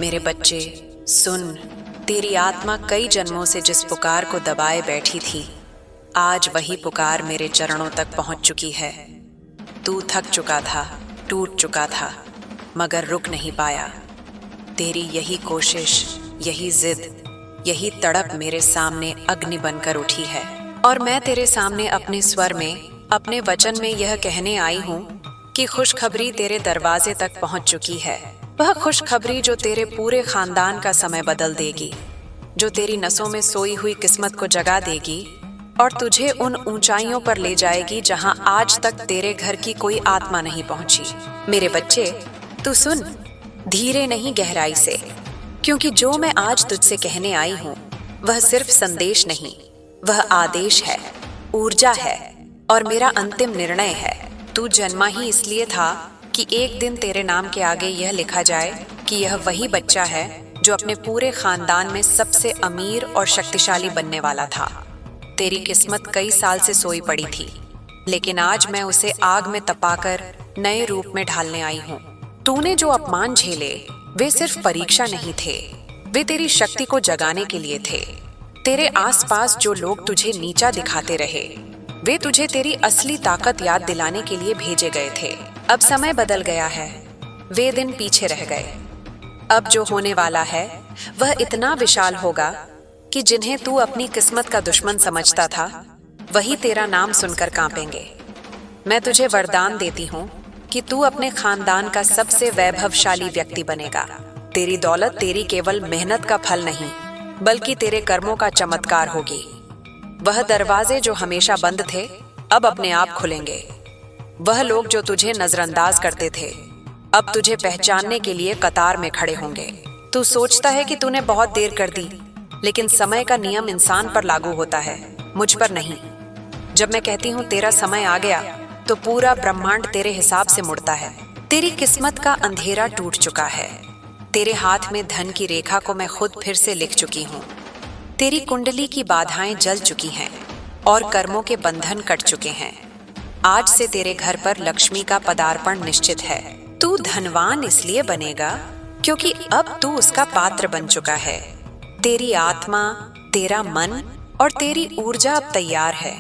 मेरे बच्चे सुन, तेरी आत्मा कई जन्मों से जिस पुकार को दबाए बैठी थी, आज वही पुकार मेरे चरणों तक पहुंच चुकी है। तू थक चुका था, टूट चुका था, मगर रुक नहीं पाया। तेरी यही कोशिश, यही जिद, यही तड़प मेरे सामने अग्नि बनकर उठी है। और मैं तेरे सामने अपने स्वर में, अपने वचन में यह कहने आई हूँ कि खुशखबरी तेरे दरवाजे तक पहुंच चुकी है। वह खुशखबरी जो तेरे पूरे खानदान का समय बदल देगी, जो तेरी नसों में सोई हुई किस्मत को जगा देगी और तुझे उन ऊंचाइयों पर ले जाएगी जहां आज तक तेरे घर की कोई आत्मा नहीं पहुंची। मेरे बच्चे, तू सुन, धीरे नहीं गहराई से, क्योंकि जो मैं आज तुझसे कहने आई हूं वह सिर्फ संदेश नहीं, वह आदेश है, ऊर्जा है और मेरा अंतिम निर्णय है। तू जन्मा ही इसलिए था कि एक दिन तेरे नाम के आगे यह लिखा जाए कि यह वही बच्चा है जो अपने पूरे खानदान में सबसे अमीर और शक्तिशाली बनने वाला था। तेरी किस्मत कई साल से सोई पड़ी थी, लेकिन आज मैं उसे आग में तपाकर नए रूप में ढालने आई हूँ। तूने जो अपमान झेले वे सिर्फ परीक्षा नहीं थे, वे तेरी शक्ति को जगाने के लिए थे। तेरे आसपास जो लोग तुझे नीचा दिखाते रहे, वे तुझे तेरी असली ताकत याद दिलाने के लिए भेजे गए थे। अब समय बदल गया है, वे दिन पीछे रह गए। अब जो होने वाला है वह इतना विशाल होगा कि जिन्हें तू अपनी किस्मत का दुश्मन समझता था, वही तेरा नाम सुनकर कांपेंगे। मैं तुझे वरदान देती हूँ कि तू अपने खानदान का सबसे वैभवशाली व्यक्ति बनेगा। तेरी दौलत तेरी केवल मेहनत का फल नहीं, बल्कि तेरे कर्मों का चमत्कार होगी। वह दरवाजे जो हमेशा बंद थे, अब अपने आप खुलेंगे। वह लोग जो तुझे नजरअंदाज करते थे, अब तुझे पहचानने के लिए कतार में खड़े होंगे। तू सोचता है कि तूने बहुत देर कर दी, लेकिन समय का नियम इंसान पर लागू होता है, मुझ पर नहीं। जब मैं कहती हूँ तेरा समय आ गया, तो पूरा ब्रह्मांड तेरे हिसाब से मुड़ता है। तेरी किस्मत का अंधेरा टूट चुका है। तेरे हाथ में धन की रेखा को मैं खुद फिर से लिख चुकी हूँ। तेरी कुंडली की बाधाएं जल चुकी हैं और कर्मों के बंधन कट चुके हैं। आज से तेरे घर पर लक्ष्मी का पदार्पण निश्चित है। तू धनवान इसलिए बनेगा क्योंकि अब तू उसका पात्र बन चुका है। तेरी आत्मा, तेरा मन और तेरी ऊर्जा अब तैयार है।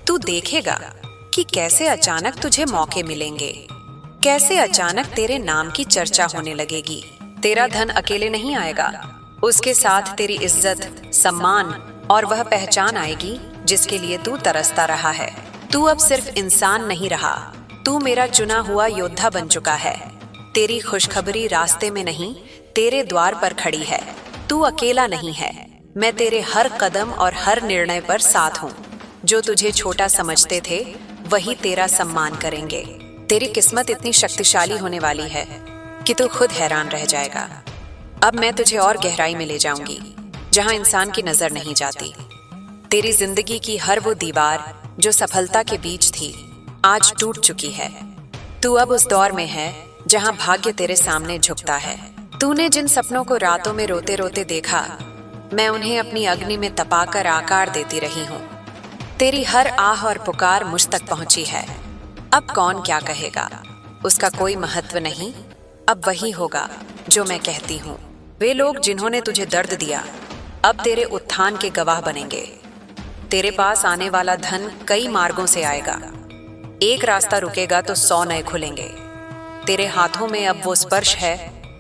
तू देखेगा कि कैसे अचानक तुझे मौके मिलेंगे, कैसे अचानक तेरे नाम की चर्चा होने लगेगी। तेरा धन अकेले नहीं आएगा, उसके साथ तेरी इज्जत, सम्मान और वह पहचान आएगी जिसके लिए तू तरसता रहा है। तू अब सिर्फ इंसान नहीं रहा, तू मेरा चुना हुआ योद्धा बन चुका है। तेरी खुशखबरी रास्ते में नहीं, तेरे द्वार पर खड़ी है। तू अकेला नहीं है, मैं तेरे हर कदम और हर निर्णय पर साथ हूँ। जो तुझे छोटा समझते थे, वही तेरा सम्मान करेंगे। तेरी किस्मत इतनी शक्तिशाली होने वाली है कि तू खुद हैरान रह जाएगा। अब मैं तुझे और गहराई में ले जाऊंगी, जहां इंसान की नजर नहीं जाती। तेरी जिंदगी की हर वो दीवार जो सफलता के बीच थी, आज टूट चुकी है। तू अब उस दौर में है जहां भाग्य तेरे सामने झुकता है। तूने जिन सपनों को रातों में रोते रोते देखा, मैं उन्हें अपनी अग्नि में तपाकर आकार देती रही हूँ। तेरी हर आह और पुकार मुझ तक पहुंची है। अब कौन क्या कहेगा, उसका कोई महत्व नहीं। अब वही होगा जो मैं कहती हूँ। वे लोग जिन्होंने तुझे दर्द दिया, अब तेरे उत्थान के गवाह बनेंगे। तेरे पास आने वाला धन कई मार्गों से आएगा। एक रास्ता रुकेगा तो 100 नए खुलेंगे। तेरे हाथों में अब वो स्पर्श है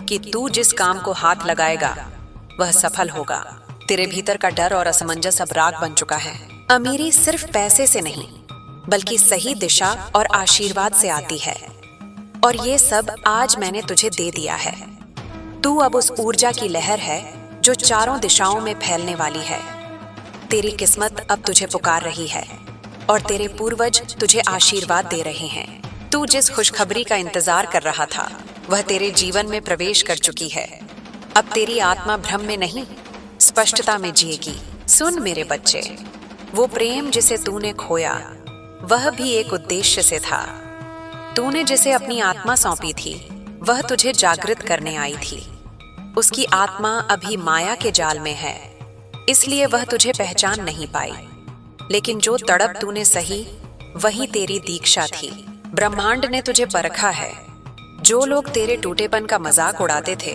कि तू जिस काम को हाथ लगाएगा वह सफल होगा। तेरे भीतर का डर और असमंजस अब राग बन चुका है। अमीरी सिर्फ पैसे से नहीं, बल्कि सही दिशा और आशीर्वाद से आती है, और ये सब आज मैंने तुझे दे दिया है। तू अब उस ऊर्जा की लहर है जो चारों दिशाओं में फैलने वाली है। तेरी किस्मत अब तुझे पुकार रही है और तेरे पूर्वज तुझे आशीर्वाद दे रहे हैं। तू जिस खुशखबरी का इंतजार कर रहा था, वह तेरे जीवन में प्रवेश कर चुकी है। अब तेरी आत्मा भ्रम में नहीं, स्पष्टता में जिएगी। सुन मेरे बच्चे, वो प्रेम जिसे तूने खोया, वह भी एक उद्देश्य से था। तूने जिसे अपनी आत्मा सौंपी थी, वह तुझे जागृत करने आई थी। उसकी आत्मा अभी माया के जाल में है, इसलिए वह तुझे पहचान नहीं पाई। लेकिन जो तड़प तूने सही, वही तेरी दीक्षा थी। ब्रह्मांड ने तुझे परखा है। जो लोग तेरे टूटेपन का मजाक उड़ाते थे,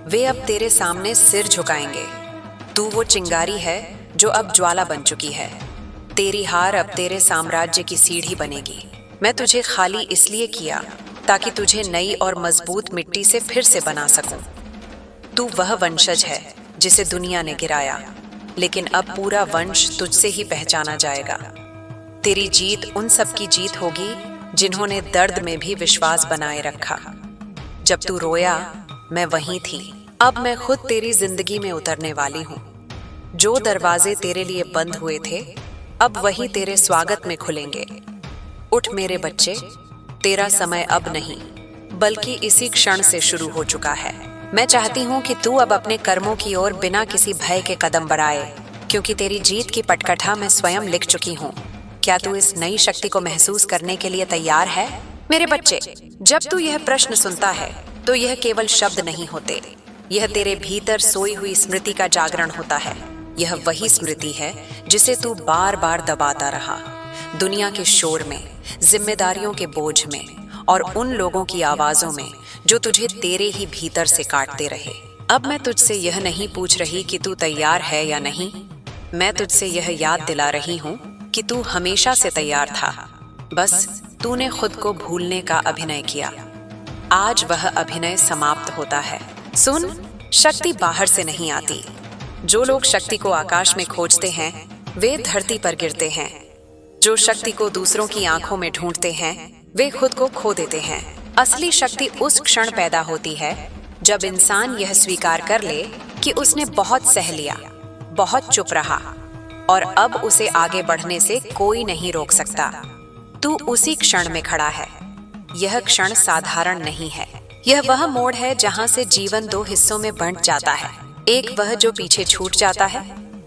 वे अब तेरे सामने सिर झुकाएंगे। तू वो चिंगारी है जो अब ज्वाला बन चुकी है। तेरी हार अब तेरे साम्राज्य की सीढ़ी बनेगी। मैं तुझे खाली इसलिए किया ताकि तुझे नई और मजबूत मिट्टी से फिर से बना सकूं। तू वह वंशज है जिसे दुनिया ने गिराया, लेकिन अब पूरा वंश तुझसे ही पहचाना जाएगा। तेरी जीत उन सब की जीत होगी जिन्होंने दर्द में भी विश्वास बनाए रखा। जब तू रोया, मैं वहीं थी। अब मैं खुद तेरी जिंदगी में उतरने वाली हूँ। जो दरवाजे तेरे लिए बंद हुए थे, अब वही तेरे स्वागत में खुलेंगे। उठ मेरे बच्चे, तेरा समय अब नहीं, बल्कि इसी क्षण से शुरू हो चुका है। मैं चाहती हूँ कि तू अब अपने कर्मों की ओर बिना किसी भय के कदम बढ़ाए, क्योंकि तेरी जीत की पटकथा मैं स्वयं लिख चुकी हूँ। क्या तू इस नई शक्ति को महसूस करने के लिए तैयार है? मेरे बच्चे, जब तू यह प्रश्न सुनता है तो यह केवल शब्द नहीं होते, यह तेरे भीतर सोई हुई स्मृति का जागरण होता है। यह वही स्मृति है जिसे तू बार बार दबाता रहा, दुनिया के शोर में, जिम्मेदारियों के बोझ में और उन लोगों की आवाजों में जो तुझे तेरे ही भीतर से काटते रहे। अब मैं तुझसे यह नहीं पूछ रही कि तू तैयार है या नहीं, मैं तुझसे यह याद दिला रही हूँ कि तू हमेशा से तैयार था। बस तूने खुद को भूलने का अभिनय किया। आज वह अभिनय समाप्त होता है। सुन, शक्ति बाहर से नहीं आती। जो लोग शक्ति को आकाश में खोजते हैं, वे धरती पर गिरते हैं। जो शक्ति को दूसरों की आंखों में ढूंढते हैं, वे खुद को खो देते हैं। असली शक्ति उस क्षण पैदा होती है जब इंसान यह स्वीकार कर ले कि उसने बहुत सह लिया, बहुत चुप रहा और अब उसे आगे बढ़ने से कोई नहीं रोक सकता। तू उसी क्षण में खड़ा है। यह क्षण साधारण नहीं है। यह वह मोड़ है जहां से जीवन दो हिस्सों में बंट जाता है। एक वह जो पीछे छूट जाता है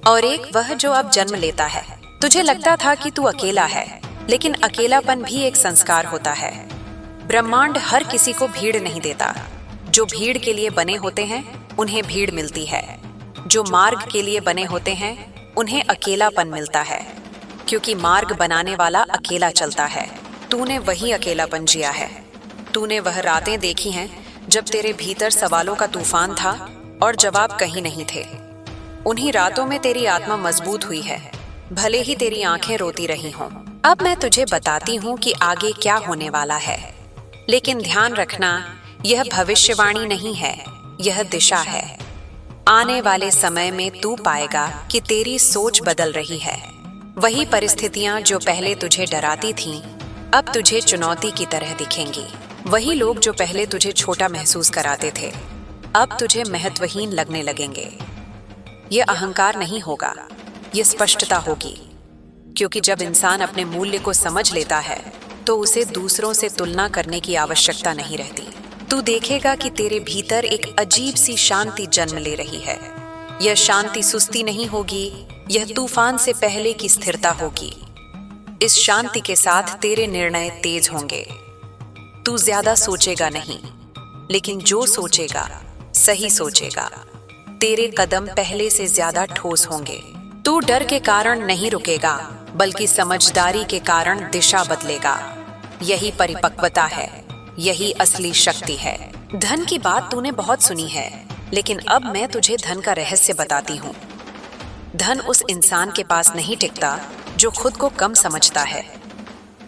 और एक वह जो अब जन्म लेता है। तुझे लगता था कि तू अकेला है, लेकिन अकेलापन भी एक संस्कार होता है। ब्रह्मांड हर किसी को भीड़ नहीं देता। जो भीड़ के लिए बने होते हैं, उन्हें भीड़ मिलती है। जो मार्ग के लिए बने होते हैं, उन्हें अकेलापन मिलता है, क्योंकि मार्ग बनाने वाला अकेला चलता है। तूने वही अकेलापन जिया है। तूने वह रातें देखी हैं जब तेरे भीतर सवालों का तूफान था और जवाब कहीं नहीं थे। उन्हीं रातों में तेरी आत्मा मजबूत हुई है, भले ही तेरी आंखें रोती रही हों। अब मैं तुझे बताती हूँ कि आगे क्या होने वाला है, लेकिन ध्यान रखना, यह भविष्यवाणी नहीं है, यह दिशा है। आने वाले समय में तू पाएगा कि तेरी सोच बदल रही है। वही परिस्थितियां जो पहले तुझे डराती थीं, अब तुझे चुनौती की तरह दिखेंगी। वही लोग जो पहले तुझे छोटा महसूस कराते थे, अब तुझे महत्वहीन लगने लगेंगे। यह अहंकार नहीं होगा, यह स्पष्टता होगी, क्योंकि जब इंसान अपने मूल्य को समझ लेता है तो उसे दूसरों से तुलना करने की आवश्यकता नहीं रहती। तू देखेगा कि तेरे भीतर एक अजीब सी शांति जन्म ले रही है। यह शांति सुस्ती नहीं होगी, यह तूफान से पहले की स्थिरता होगी। इस शांति के साथ तेरे निर्णय तेज होंगे। तू ज्यादा सोचेगा नहीं, लेकिन जो सोचेगा सही सोचेगा। तेरे कदम पहले से ज्यादा ठोस होंगे। तू डर के कारण नहीं रुकेगा, बल्कि समझदारी के कारण दिशा बदलेगा। यही परिपक्वता है, यही असली शक्ति है। धन की बात तूने बहुत सुनी है, लेकिन अब मैं तुझे धन का रहस्य बताती हूँ। धन उस इंसान के पास नहीं टिकता जो खुद को कम समझता है।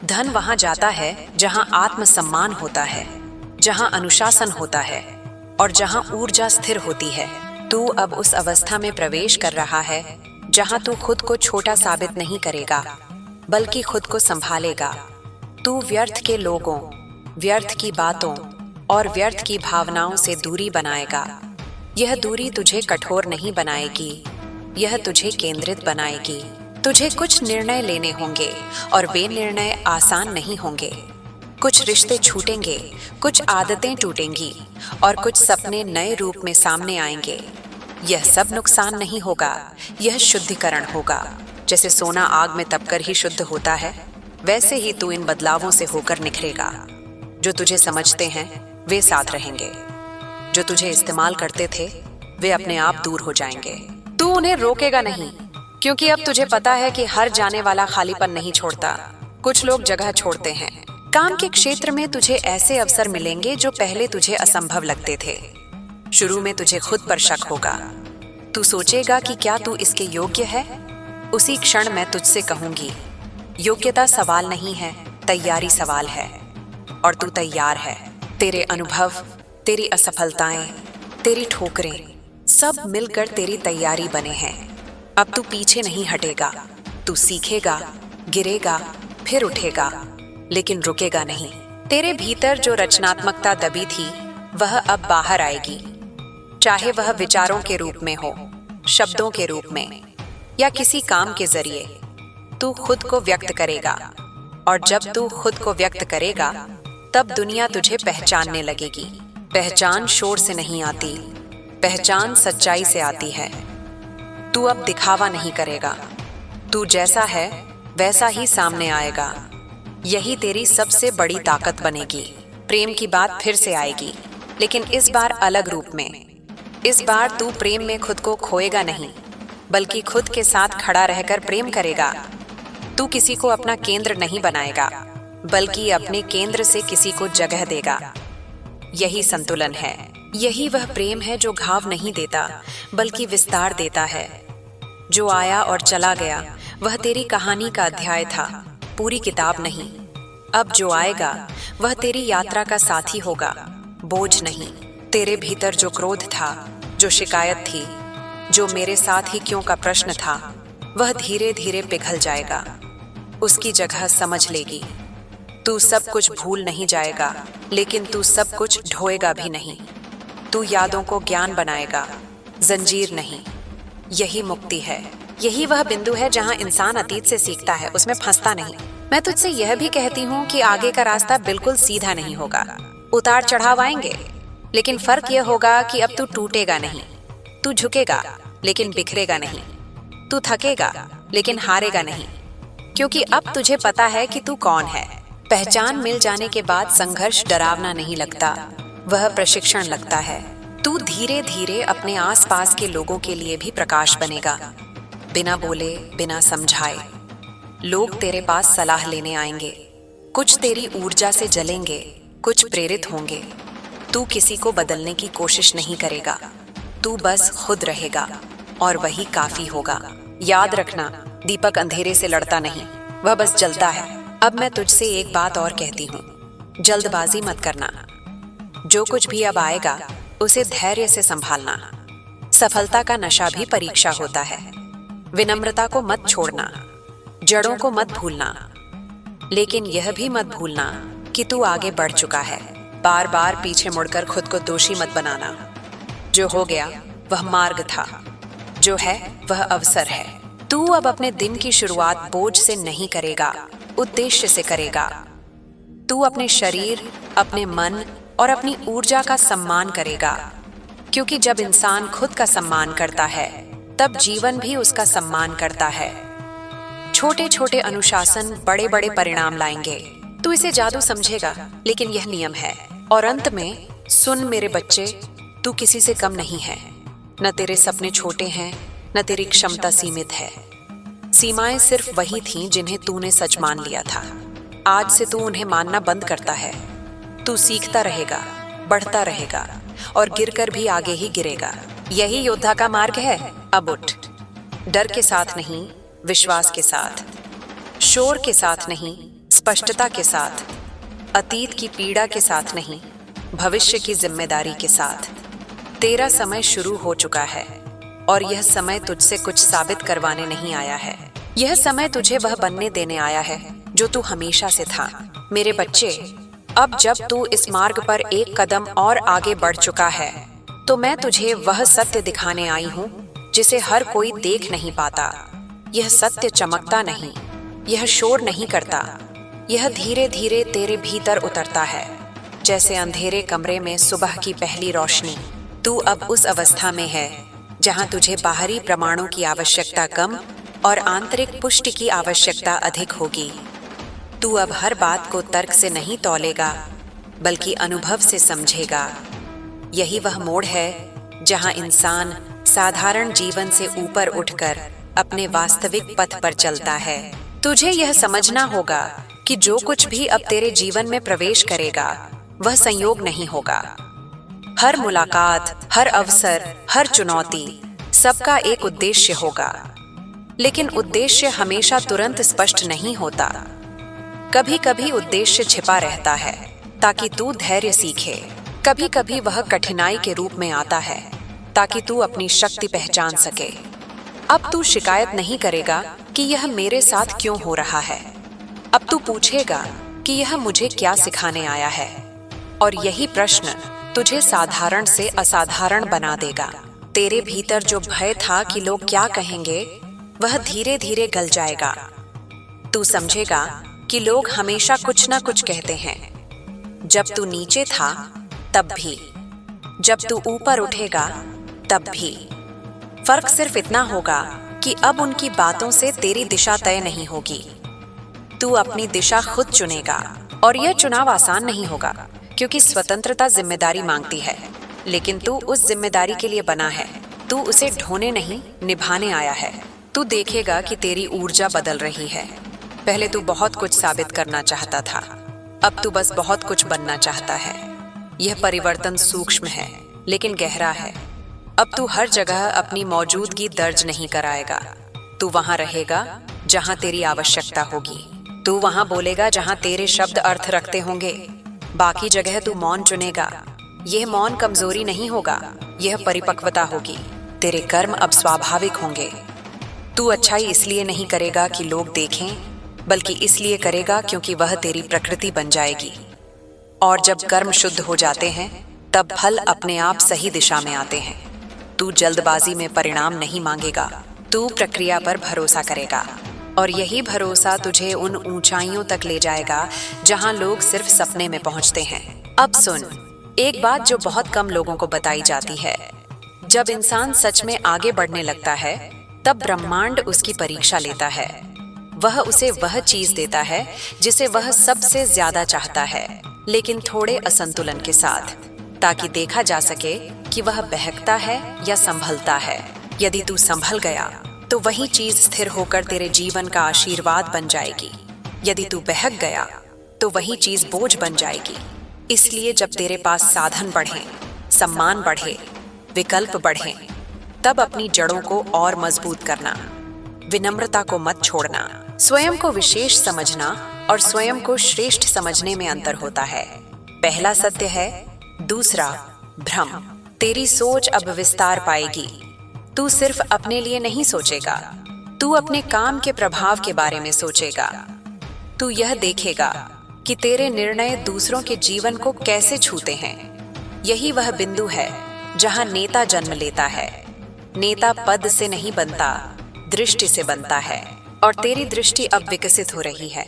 धन वहां जाता है जहां आत्मसम्मान होता है, जहां अनुशासन होता है और जहां ऊर्जा स्थिर होती है। तू अब उस अवस्था में प्रवेश कर रहा है जहां तू खुद को छोटा साबित नहीं करेगा, बल्कि खुद को संभालेगा। तू व्यर्थ के लोगों, व्यर्थ की बातों और व्यर्थ की भावनाओं से दूरी बनाएगा। यह दूरी तुझे कठोर नहीं बनाएगी, यह तुझे केंद्रित बनाएगी। तुझे कुछ निर्णय लेने होंगे और वे निर्णय आसान नहीं होंगे। कुछ रिश्ते छूटेंगे, कुछ आदतें टूटेंगी और कुछ सपने नए रूप में सामने आएंगे। यह सब नुकसान नहीं होगा, यह शुद्धिकरण होगा। जैसे सोना आग में तपकर ही शुद्ध होता है, वैसे ही तू इन बदलावों से होकर निखरेगा। जो तुझे समझते हैं वे साथ रहेंगे, जो तुझे इस्तेमाल करते थे वे अपने आप दूर हो जाएंगे। तू उन्हें रोकेगा नहीं, क्योंकि अब तुझे पता है कि हर जाने वाला खालीपन नहीं छोड़ता। कुछ लोग जगह छोड़ते हैं। काम के क्षेत्र में तुझे ऐसे अवसर मिलेंगे जो पहले तुझे असंभव लगते थे। शुरू में तुझे खुद पर शक होगा। तू सोचेगा कि क्या तू इसके योग्य है। उसी क्षण मैं तुझसे कहूंगी, योग्यता सवाल नहीं है, तैयारी सवाल है। और तू तैयार है। तेरे अनुभव, तेरी असफलताएं, तेरी ठोकरें, सब मिलकर तेरी तैयारी बने हैं। अब तू पीछे नहीं हटेगा। तू सीखेगा, गिरेगा, फिर उठेगा, लेकिन रुकेगा नहीं। तेरे भीतर जो रचनात्मकता दबी थी वह अब बाहर आएगी, चाहे वह विचारों के रूप में हो, शब्दों के रूप में, या किसी काम के जरिए। तू खुद को व्यक्त करेगा, और जब तू खुद को व्यक्त करेगा तब दुनिया तुझे पहचानने लगेगी। पहचान शोर से नहीं आती, पहचान सच्चाई से आती है। तू अब दिखावा नहीं करेगा। तू जैसा है वैसा ही सामने आएगा। यही तेरी सबसे बड़ी ताकत बनेगी। प्रेम की बात फिर से आएगी, लेकिन इस बार अलग रूप में। इस बार तू प्रेम में खुद को खोएगा नहीं, बल्कि खुद के साथ खड़ा रहकर प्रेम करेगा। तू किसी को अपना केंद्र नहीं बनाएगा, बल्कि अपने केंद्र से किसी को जगह देगा। यही संतुलन है। यही वह प्रेम है जो घाव नहीं देता, बल्कि विस्तार देता है। जो आया और चला गया वह तेरी कहानी का अध्याय था, पूरी किताब नहीं। अब जो आएगा वह तेरी यात्रा का साथी होगा, बोझ नहीं। तेरे भीतर जो क्रोध था, जो शिकायत थी, जो मेरे साथ ही क्यों का प्रश्न था, वह धीरे धीरे पिघल जाएगा। उसकी जगह समझ लेगी। तू सब कुछ भूल नहीं जाएगा, लेकिन तू सब कुछ ढोएगा भी नहीं। तू यादों को ज्ञान बनाएगा, जंजीर नहीं। यही मुक्ति है। यही वह बिंदु है जहां इंसान अतीत से सीखता है, उसमें फंसता नहीं। मैं तुझसे यह भी कहती हूँ कि आगे का रास्ता बिल्कुल सीधा नहीं होगा। उतार चढ़ाव आएंगे, लेकिन फर्क यह होगा कि अब तू टूटेगा नहीं। तू झुकेगा, लेकिन बिखरेगा नहीं। तू थकेगा, लेकिन हारेगा नहीं, क्योंकि अब तुझे पता है कि तू कौन है। पहचान मिल जाने के बाद संघर्ष डरावना नहीं लगता, वह प्रशिक्षण लगता है। तू धीरे धीरे अपने आसपास के लोगों के लिए भी प्रकाश बनेगा। बिना बोले, बिना समझाए लोग तेरे पास सलाह लेने आएंगे। कुछ तेरी ऊर्जा से जलेंगे, कुछ प्रेरित होंगे। तू किसी को बदलने की कोशिश नहीं करेगा, तू बस खुद रहेगा, और वही काफी होगा। याद रखना, दीपक अंधेरे से लड़ता नहीं, वह बस जलता है। अब मैं तुझसे एक बात और कहती हूँ, जल्दबाजी मत करना। जो कुछ भी अब आएगा उसे धैर्य से संभालना। सफलता का नशा भी परीक्षा होता है। विनम्रता को मत छोड़ना, जड़ों को मत भूलना, लेकिन यह भी मत भूलना कि तू आगे बढ़ चुका है। बार बार पीछे मुड़कर खुद को दोषी मत बनाना। जो हो गया वह मार्ग था, जो है वह अवसर है। तू अब अपने दिन की शुरुआत बोझ से नहीं करेगा, उद्देश्य से करेगा। तू अपने शरीर, अपने मन और अपनी ऊर्जा का सम्मान करेगा, क्योंकि जब इंसान खुद का सम्मान करता है तब जीवन भी उसका सम्मान करता है। छोटे छोटे अनुशासन बड़े बड़े परिणाम लाएंगे। तू इसे जादू समझेगा, लेकिन यह नियम है। और अंत में सुन मेरे बच्चे, तू किसी से कम नहीं है। न तेरे सपने छोटे हैं, न तेरी क्षमता सीमित है। सीमाएं सिर्फ वही थीं जिन्हें तूने सच मान लिया था। आज से तू उन्हें मानना बंद करता है। तू सीखता रहेगा, बढ़ता रहेगा, और गिरकर भी आगे ही गिरेगा। यही योद्धा का मार्ग है। अब उठ, डर के साथ नहीं, विश्वास के साथ, शोर के साथ नहीं, स्पष्टता के साथ, अतीत की पीड़ा के साथ नहीं, भविष्य की जिम्मेदारी के साथ। तेरा समय शुरू हो चुका है, और यह समय तुझसे कुछ साबित करवाने नहीं आया है। यह समय तुझे वह बनने देने आया है जो तू हमेशा से था। मेरे बच्चे, अब जब तू इस मार्ग पर एक कदम और आगे बढ़ चुका है, तो मैं तुझे वह सत्य दिखाने आई हूँ जिसे हर कोई देख नहीं पाता। यह सत्य चमकता नहीं, यह शोर नहीं करता, यह धीरे धीरे तेरे भीतर उतरता है, जैसे अंधेरे कमरे में सुबह की पहली रोशनी। तू अब उस अवस्था में है जहां तुझे बाहरी प्रमाणों की आवश्यकता कम और आंतरिक पुष्टि की आवश्यकता अधिक होगी। तू अब हर बात को तर्क से नहीं तौलेगा, बल्कि अनुभव से समझेगा। यही वह मोड़ है जहां इंसान साधारण जीवन से ऊपर उठकर अपने वास्तविक पथ पर चलता है। तुझे यह समझना होगा कि जो कुछ भी अब तेरे जीवन में प्रवेश करेगा वह संयोग नहीं होगा। हर मुलाकात, हर अवसर, हर चुनौती, सबका एक उद्देश्य होगा। लेकिन उद्देश्य हमेशा तुरंत स्पष्ट नहीं होता। कभी कभी उद्देश्य छिपा रहता है ताकि तू धैर्य सीखे। कभी कभी वह कठिनाई के रूप में आता है ताकि तू अपनी शक्ति पहचान सके। अब तू शिकायत नहीं करेगा कि यह मेरे साथ क्यों हो रहा है। अब तू पूछेगा कि यह मुझे क्या सिखाने आया है। और यही प्रश्न तुझे साधारण से असाधारण बना देगा। तेरे भीतर जो भय था कि लोग क्या कहेंगे, वह धीरे धीरे गल जाएगा। तू समझेगा कि लोग हमेशा कुछ ना कुछ कहते हैं। जब तू नीचे था तब भी, जब तू ऊपर उठेगा तब भी। फर्क सिर्फ इतना होगा कि अब उनकी बातों से तेरी दिशा तय नहीं होगी। तू अपनी दिशा खुद चुनेगा। और यह चुनाव आसान नहीं होगा, क्योंकि स्वतंत्रता जिम्मेदारी मांगती है। लेकिन तू उस जिम्मेदारी के लिए बना है। तू उसे ढोने नहीं, निभाने आया है। तू देखेगा कि तेरी ऊर्जा बदल रही है। पहले तू बहुत कुछ साबित करना चाहता था, अब तू बस बहुत कुछ बनना चाहता है। यह परिवर्तन सूक्ष्म है लेकिन गहरा है। अब तू हर जगह अपनी मौजूदगी दर्ज नहीं कराएगा। तू वहां रहेगा जहां तेरी आवश्यकता होगी। तू वहां बोलेगा जहां तेरे शब्द अर्थ रखते होंगे। बाकी जगह तू मौन चुनेगा। यह मौन कमजोरी नहीं होगा, यह परिपक्वता होगी। तेरे कर्म अब स्वाभाविक होंगे। तू अच्छाई इसलिए नहीं करेगा कि लोग देखें, बल्कि इसलिए करेगा क्योंकि वह तेरी प्रकृति बन जाएगी। और जब कर्म शुद्ध हो जाते हैं तब फल अपने आप सही दिशा में आते हैं। तू जल्दबाजी में परिणाम नहीं मांगेगा, तू प्रक्रिया पर भरोसा करेगा। और यही भरोसा तुझे उन ऊंचाइयों तक ले जाएगा जहां लोग सिर्फ सपने में पहुंचते हैं। अब सुन, एक बात जो बहुत कम लोगों को बताई जाती है। जब इंसान सच में आगे बढ़ने लगता है तब ब्रह्मांड उसकी परीक्षा लेता है। वह उसे वह चीज देता है जिसे वह सबसे ज्यादा चाहता है, लेकिन थोड़े असंतुलन के साथ, ताकि देखा जा सके कि वह बहकता है या संभलता है। यदि तू संभल गया तो वही चीज स्थिर होकर तेरे जीवन का आशीर्वाद बन जाएगी। यदि तू बहक गया तो वही चीज बोझ बन जाएगी। इसलिए जब तेरे पास साधन बढ़े, सम्मान बढ़े, विकल्प बढ़े, तब अपनी जड़ों को और मजबूत करना। विनम्रता को मत छोड़ना। स्वयं को विशेष समझना और स्वयं को श्रेष्ठ समझने में अंतर होता है। पहला सत्य है, दूसरा भ्रम। तेरी सोच अब विस्तार पाएगी। तू सिर्फ अपने लिए नहीं सोचेगा, तू अपने काम के प्रभाव के बारे में सोचेगा। तू यह देखेगा कि तेरे निर्णय दूसरों के जीवन को कैसे छूते हैं। यही वह बिंदु है जहां नेता जन्म लेता है। नेता पद से नहीं बनता, दृष्टि से बनता है। और तेरी दृष्टि अब विकसित हो रही है।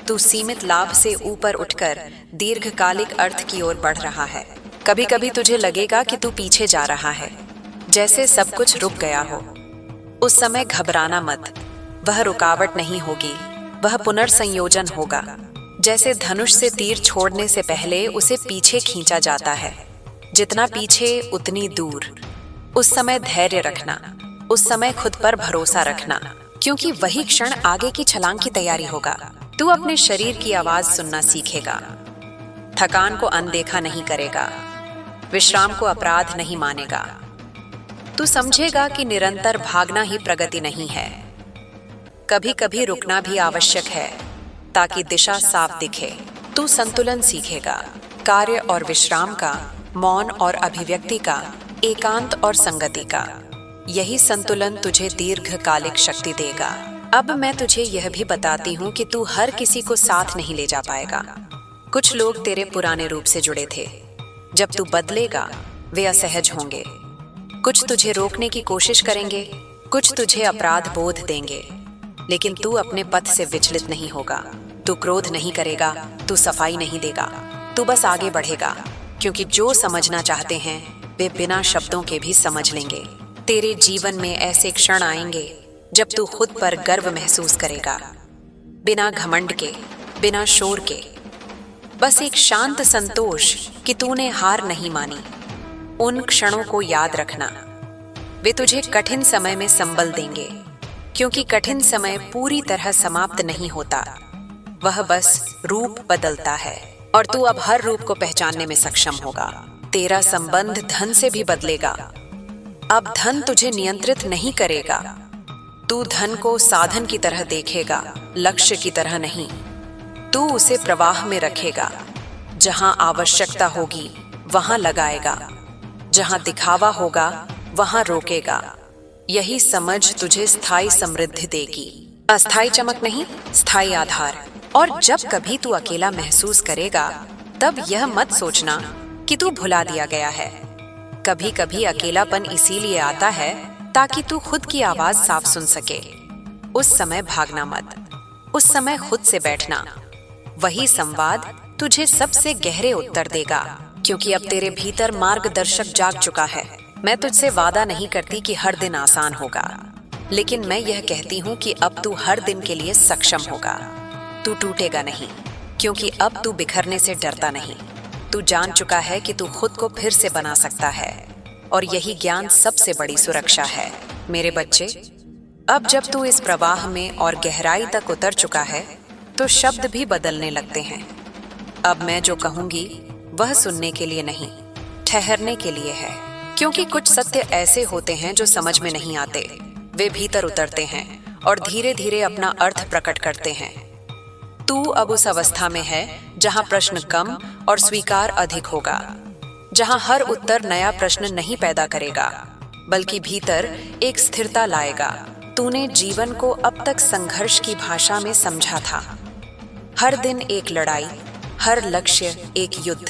तू सीमित लाभ से ऊपर उठकर दीर्घकालिक अर्थ की ओर बढ़ रहा है। कभी कभी तुझे लगेगा कि तू पीछे जा रहा है, जैसे सब कुछ रुक गया हो। उस समय घबराना मत। वह रुकावट नहीं होगी, वह पुनर्संयोजन होगा। जैसे धनुष से तीर छोड़ने से पहले उसे पीछे खींचा जाता है, जितना पीछे उतनी दूर। उस समय धैर्य रखना, उस समय खुद पर भरोसा रखना, क्योंकि वही क्षण आगे की छलांग की तैयारी होगा। तू अपने शरीर की आवाज सुनना सीखेगा। थकान को अनदेखा नहीं करेगा, विश्राम को अपराध नहीं मानेगा। तू समझेगा कि निरंतर भागना ही प्रगति नहीं है। कभी कभी रुकना भी आवश्यक है ताकि दिशा साफ दिखे। तू संतुलन सीखेगा, कार्य और विश्राम का, मौन और अभिव्यक्ति का, एकांत और संगति का। यही संतुलन तुझे दीर्घकालिक शक्ति देगा। अब मैं तुझे यह भी बताती हूँ कि तू हर किसी को साथ नहीं ले जा पाएगा। कुछ लोग तेरे पुराने रूप से जुड़े थे। जब तू बदलेगा वे असहज होंगे। कुछ तुझे रोकने की कोशिश करेंगे, कुछ तुझे अपराध बोध देंगे, लेकिन तू अपने पथ से विचलित नहीं होगा। तू क्रोध नहीं करेगा, तू सफाई नहीं देगा, तू बस आगे बढ़ेगा, क्योंकि जो समझना चाहते हैं वे बिना शब्दों के भी समझ लेंगे। तेरे जीवन में ऐसे क्षण आएंगे जब तू खुद पर गर्व महसूस करेगा, बिना घमंड के, बिना शोर के। बस एक शांत संतोष कि तूने हार नहीं मानी। उन क्षणों को याद रखना, वे तुझे कठिन समय में संबल देंगे, क्योंकि कठिन समय पूरी तरह समाप्त नहीं होता, वह बस रूप बदलता है। और तू अब हर रूप को पहचानने में सक्षम होगा। तेरा संबंध धन से भी बदलेगा। अब धन तुझे नियंत्रित नहीं करेगा। तू धन को साधन की तरह देखेगा, लक्ष्य की तरह नहीं। तू उसे प्रवाह में रखेगा। जहां आवश्यकता होगी वहां लगाएगा, जहां दिखावा होगा वहां रोकेगा। यही समझ तुझे स्थायी समृद्धि देगी, अस्थायी चमक नहीं, स्थायी आधार। और जब कभी तू अकेला महसूस करेगा तब यह मत सोचना कि तू भुला दिया गया है। कभी कभी अकेलापन इसीलिए आता है ताकि तू खुद की आवाज साफ सुन सके। उस समय भागना मत, उस समय खुद से बैठना। वही संवाद तुझे सबसे गहरे उत्तर देगा, क्योंकि अब तेरे भीतर मार्गदर्शक जाग चुका है। मैं तुझसे वादा नहीं करती कि हर दिन आसान होगा, लेकिन मैं यह कहती हूँ कि अब तू हर दिन के लिए सक्षम होगा। तू टूटेगा नहीं, क्योंकि अब तू बिखरने से डरता नहीं। तू जान चुका है कि तू खुद को फिर से बना सकता है, और यही ज्ञान सबसे बड़ी सुरक्षा है। मेरे बच्चे, अब जब तू इस प्रवाह में और गहराई तक उतर चुका है तो शब्द भी बदलने लगते हैं। अब मैं जो कहूंगी वह सुनने के लिए नहीं, ठहरने के लिए है। क्योंकि कुछ सत्य ऐसे होते हैं जो समझ में नहीं आते। वे भीतर उतरते हैं और धीरे धीरे अपना अर्थ प्रकट करते हैं। तू अब उस अवस्था में है जहां प्रश्न कम और स्वीकार अधिक होगा, जहां हर उत्तर नया प्रश्न नहीं पैदा करेगा, बल्कि भीतर एक स्थिरता लाएगा। तूने जीवन को अब तक संघर्ष की भाषा में समझा था। हर दिन एक लड़ाई, हर लक्ष्य एक युद्ध।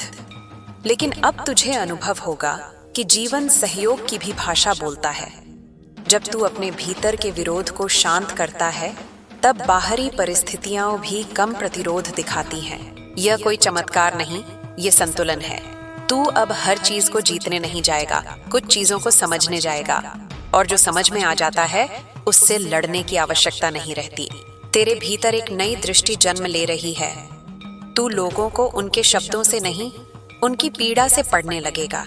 लेकिन अब तुझे अनुभव होगा कि जीवन सहयोग की भी भाषा बोलता है। जब तू अपने भीतर के विरोध को शांत करता है तब बाहरी परिस्थितियां भी कम प्रतिरोध दिखाती हैं। यह कोई चमत्कार नहीं, ये संतुलन है। तू अब हर चीज को जीतने नहीं जाएगा, कुछ चीजों को समझने जाएगा। और जो समझ में आ जाता है उससे लड़ने की आवश्यकता नहीं रहती। तेरे भीतर एक नई दृष्टि जन्म ले रही है। तू लोगों को उनके शब्दों से नहीं, उनकी पीड़ा से पढ़ने लगेगा।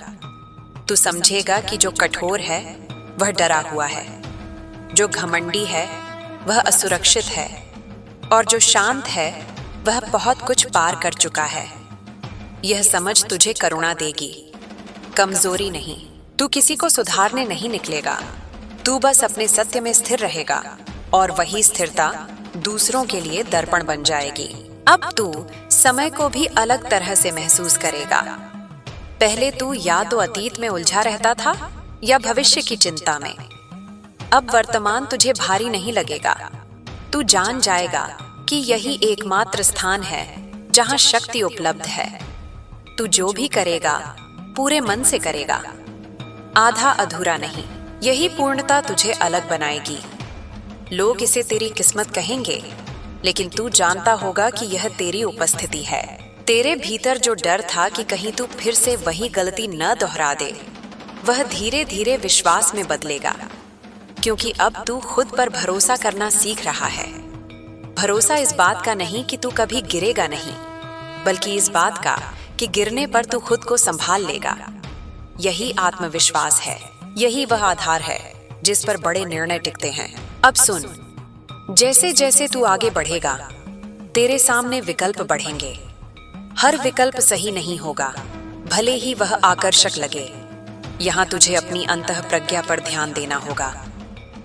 तू समझेगा कि जो कठोर है वह डरा हुआ है, जो घमंडी है वह असुरक्षित है, और जो शांत है वह बहुत कुछ पार कर चुका है। यह समझ तुझे करुणा देगी, कमजोरी नहीं। तू किसी को सुधारने नहीं निकलेगा, तू बस अपने सत्य में स्थिर रहेगा, और वही स्थिरता दूसरों के लिए दर्पण बन जाएगी। अब तू समय को भी अलग तरह से महसूस करेगा। पहले तू या तो अतीत में उलझा रहता था या भविष्य की चिंता में। अब वर्तमान तुझे भारी नहीं लगेगा। तू जान जाएगा कि यही एकमात्र स्थान है जहां शक्ति उपलब्ध है। तू जो भी करेगा पूरे मन से करेगा, आधा अधूरा नहीं। यही पूर्णता तुझे अलग बनाएगी। लोग इसे तेरी किस्मत कहेंगे, लेकिन तू जानता होगा कि यह तेरी उपस्थिति है। तेरे भीतर जो डर था कि कहीं तू फिर से वही गलती न दोहरा दे, वह धीरे धीरे विश्वास में बदलेगा, क्योंकि अब तू खुद पर भरोसा करना सीख रहा है। भरोसा इस बात का नहीं कि तू कभी गिरेगा नहीं, बल्कि इस बात का कि गिरने पर तू खुद को संभाल लेगा। यही आत्मविश्वास है, यही वह आधार है जिस पर बड़े निर्णय टिकते हैं। अब सुन, जैसे जैसे तू आगे बढ़ेगा तेरे सामने विकल्प बढ़ेंगे। हर विकल्प सही नहीं होगा, भले ही वह आकर्षक लगे। यहाँ तुझे अपनी अंतः प्रज्ञा पर ध्यान देना होगा।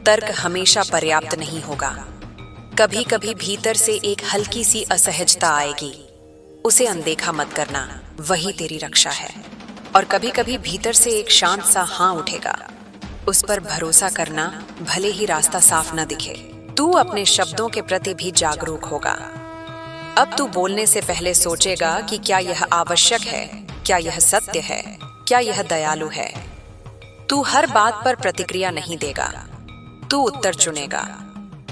तर्क हमेशा पर्याप्त नहीं होगा। कभी कभी भीतर से एक हल्की सी असहजता आएगी, उसे अनदेखा मत करना, वही तेरी रक्षा है। और कभी कभी भीतर से एक शांत सा हाँ उठेगा, उस पर भरोसा करना, भले ही रास्ता साफ न दिखे। तू अपने शब्दों के प्रति भी जागरूक होगा। अब तू बोलने से पहले सोचेगा कि क्या यह आवश्यक है, क्या यह सत्य है, क्या यह दयालु है। तू हर बात पर प्रतिक्रिया नहीं देगा, तू उत्तर चुनेगा।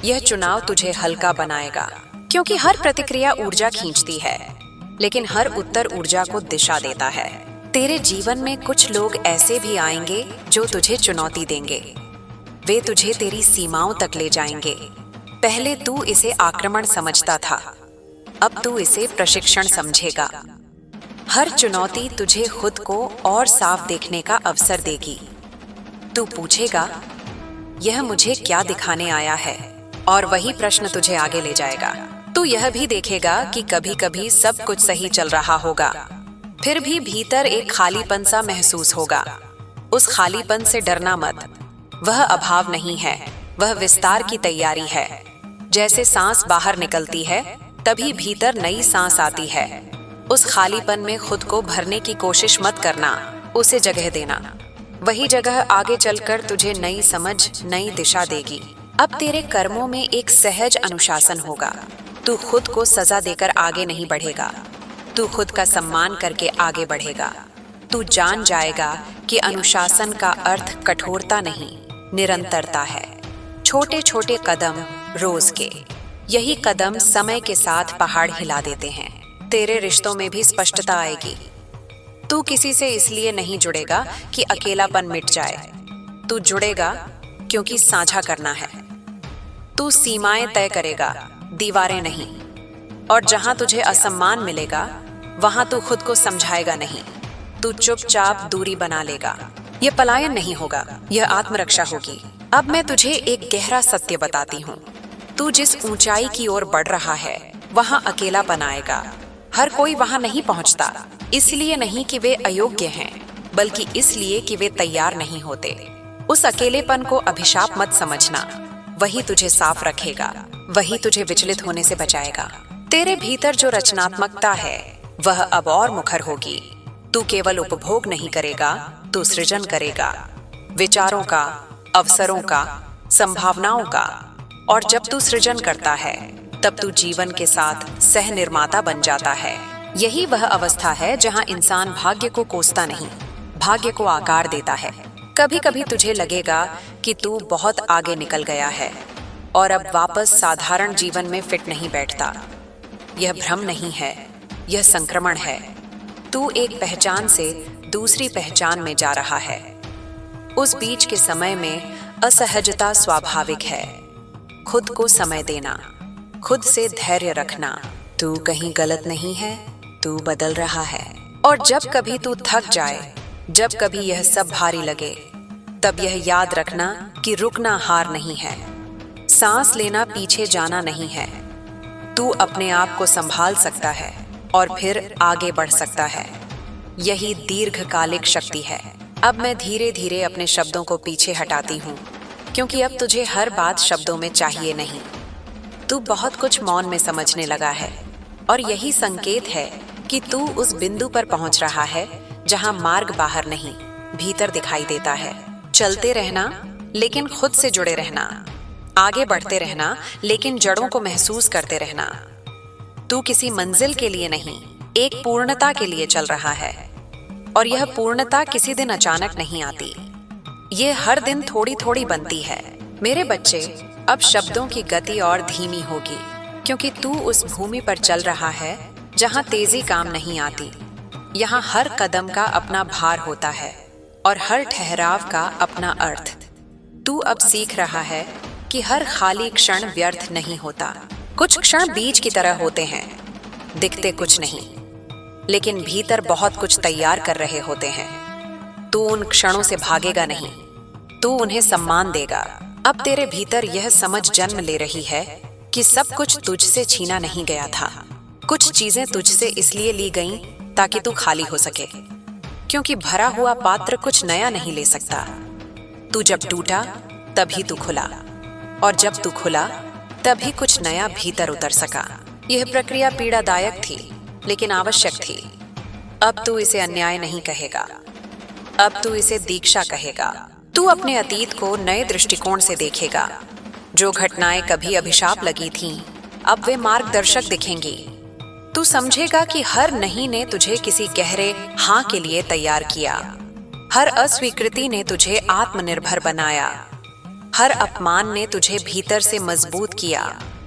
यह चुनाव तुझे हल्का बनाएगा, क्योंकि हर प्रतिक्रिया ऊर्जा खींचती है, लेकिन हर उत्तर ऊर्जा को दिशा देता है। तेरे जीवन में कुछ लोग ऐसे भी आएंगे जो तुझे चुनौती देंगे। वे तुझे तेरी सीमाओं तक ले जाएंगे। पहले तू इसे आक्रमण समझता था, अब तू इसे प्रशिक्षण समझेगा। हर चुनौती तुझे खुद को और साफ देखने का अवसर देगी। तू पूछेगा, यह मुझे क्या दिखाने आया है? और वही प्रश्न तुझे आगे ले जाएगा। तू यह भी देखेगा कि कभी कभी सब कुछ सही चल रहा होगा, फिर भी भीतर एक खालीपन सा महसूस होगा। उस खालीपन से डरना मत। वह अभाव नहीं है, वह विस्तार की तैयारी है। जैसे सांस बाहर निकलती है, तभी भीतर नई सांस आती है। उस खालीपन में खुद को भरने की कोशिश मत करना, उसे जगह देना। वही जगह आगे चलकर तुझे नई समझ, नई दिशा देगी। अब तेरे कर्मों में एक सहज अनुशासन होगा। तू खुद को सजा देकर आगे नहीं बढ़ेगा, तू खुद का सम्मान करके आगे बढ़ेगा। तू जान जाएगा कि अनुशासन का अर्थ कठोरता नहीं, निरंतरता है। छोटे छोटे कदम रोज के, यही कदम समय के साथ पहाड़ हिला देते हैं। तेरे रिश्तों में भी स्पष्टता आएगी। तू किसी से इसलिए नहीं जुड़ेगा कि अकेलापन मिट जाए। तू जुड़ेगा क्योंकि साझा करना है। तू सीमाएं तय करेगा, दीवारें नहीं। और जहां तुझे असम्मान मिलेगा, वहां तू खुद को समझाएगा नहीं। तू चुपचाप दूरी बना लेगा। यह पलायन नहीं होगा, यह आत्मरक्षा होगी। अब मैं तुझे एक गहरा सत्य बताती हूँ। तू जिस ऊंचाई की ओर बढ़ रहा है, वहां अकेलापन आएगा। हर कोई वहां नहीं पहुंचता, इसलिए नहीं कि वे अयोग्य हैं, बल्कि इसलिए कि वे तैयार नहीं होते। उस अकेलेपन को अभिशाप मत समझना, वही तुझे साफ रखेगा, वही तुझे विचलित होने से बचाएगा। तेरे भीतर जो रचनात्मकता है, वह अब और मुखर होगी। तू केवल उपभोग नहीं करेगा, तू सृजन करेगा, विचारों का, अवसरों का, संभावनाओं का। और जब तू सृजन करता है, तब तू जीवन के साथ सह निर्माता बन जाता है। यही वह अवस्था है जहां इंसान भाग्य को कोसता नहीं, भाग्य को आकार देता है। कभी कभी तुझे लगेगा कि तू बहुत आगे निकल गया है और अब वापस साधारण जीवन में फिट नहीं बैठता। यह भ्रम नहीं है, यह संक्रमण है। तू एक पहचान से दूसरी पहचान में जा रहा है। उस बीच के समय में असहजता स्वाभाविक है। खुद को समय देना, खुद से धैर्य रखना। तू कहीं गलत नहीं है, तू बदल रहा है। और जब कभी तू थक जाए, जब कभी यह सब भारी लगे, तब यह याद रखना कि रुकना हार नहीं है, सांस लेना पीछे जाना नहीं है। तू अपने आप को संभाल सकता है और फिर आगे बढ़ सकता है। यही दीर्घकालिक शक्ति है। अब मैं धीरे धीरे अपने शब्दों को पीछे हटाती हूँ, क्योंकि अब तुझे हर बात शब्दों में चाहिए नहीं। तू बहुत कुछ मौन में समझने लगा है, और यही संकेत है कि तू उस बिंदु पर पहुंच रहा है जहां मार्ग बाहर नहीं, भीतर दिखाई देता है। चलते रहना, लेकिन खुद से जुड़े रहना। आगे बढ़ते रहना, लेकिन जड़ों को महसूस करते रहना। तू किसी मंजिल के लिए नहीं, एक पूर्णता के लिए चल रहा है। और यह पूर्णता किसी दिन अचानक नहीं आती, ये हर दिन थोड़ी थोड़ी बनती है। मेरे बच्चे, अब शब्दों की गति और धीमी होगी, क्योंकि तू उस भूमि पर चल रहा है जहां तेजी काम नहीं आती। यहाँ हर कदम का अपना भार होता है और हर ठहराव का अपना अर्थ। तू अब सीख रहा है कि हर खाली क्षण व्यर्थ नहीं होता। कुछ क्षण बीज की तरह होते हैं, दिखते कुछ नहीं, लेकिन भीतर बहुत कुछ तैयार कर रहे होते हैं। तू उन क्षणों से भागेगा नहीं, तू उन्हें सम्मान देगा। अब तेरे भीतर यह समझ जन्म ले रही है कि सब कुछ तुझसे छीना नहीं गया था। कुछ चीजें तुझसे इसलिए ली गईं ताकि तू खाली हो सके, क्योंकि भरा हुआ पात्र कुछ नया नहीं ले सकता। तू जब टूटा, तभी तू खुला, और जब तू खुला, तभी कुछ नया भीतर उतर सका। यह प्रक्रिया पीड़ादायक थी, लेकिन आवश्यक थी। अब तू इसे अन्याय नहीं कहेगा, अब तू इसे दीक्षा कहेगा। तू अपने अतीत को नए दृष्टिकोण से देखेगा। जो घटनाएं कभी अभिशाप लगी थीं, अब वे मार्गदर्शक दिखेंगी। तू समझेगा कि हर नहीं ने तुझे किसी गहरे हाँ के लिए तैयार किया। हर अस्वीकृति ने तुझे आत्मनिर्भर बनाया। हर अपमान ने तुझे भीतर से मजबूत किया।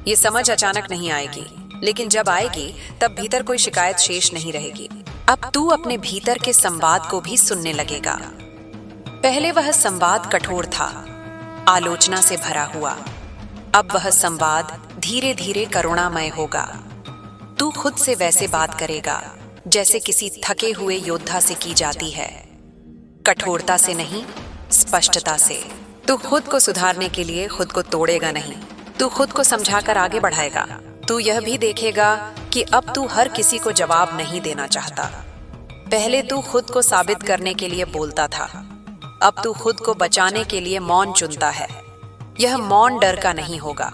ये समझ अचानक नहीं आएगी, लेकिन जब आएगी तब भीतर कोई शिकायत शेष नहीं रहेगी। अब तू अपने भीतर के संवाद को भी सुनने लगेगा। पहले वह संवाद कठोर था, आलोचना से भरा हुआ। अब वह संवाद धीरे धीरे करुणामय होगा। तू खुद से वैसे बात करेगा जैसे किसी थके हुए योद्धा से की जाती है, कठोरता से नहीं, स्पष्टता से। तू खुद को सुधारने के लिए खुद को तोड़ेगा नहीं, तू खुद को समझाकर आगे बढ़ाएगा। तू यह भी देखेगा कि अब तू हर किसी को जवाब नहीं देना चाहता। पहले तू खुद को साबित करने के लिए बोलता था, अब तू खुद को बचाने के लिए मौन चुनता है। यह मौन डर का नहीं होगा,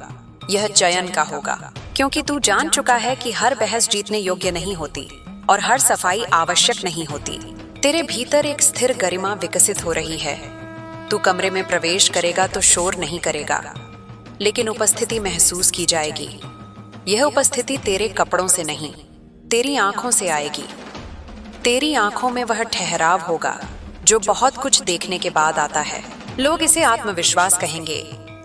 यह चयन का होगा, क्योंकि तू जान चुका है कि हर बहस जीतने योग्य नहीं होती और हर सफाई आवश्यक नहीं होती। तेरे भीतर एक स्थिर गरिमा विकसित हो रही है। तू कमरे में प्रवेश करेगा तो शोर नहीं करेगा, लेकिन उपस्थिति महसूस की जाएगी। यह उपस्थिति तेरे कपड़ों से नहीं, तेरी आंखों से आएगी। तेरी आंखों में वह ठहराव होगा जो बहुत कुछ देखने के बाद आता है। लोग इसे आत्मविश्वास कहेंगे,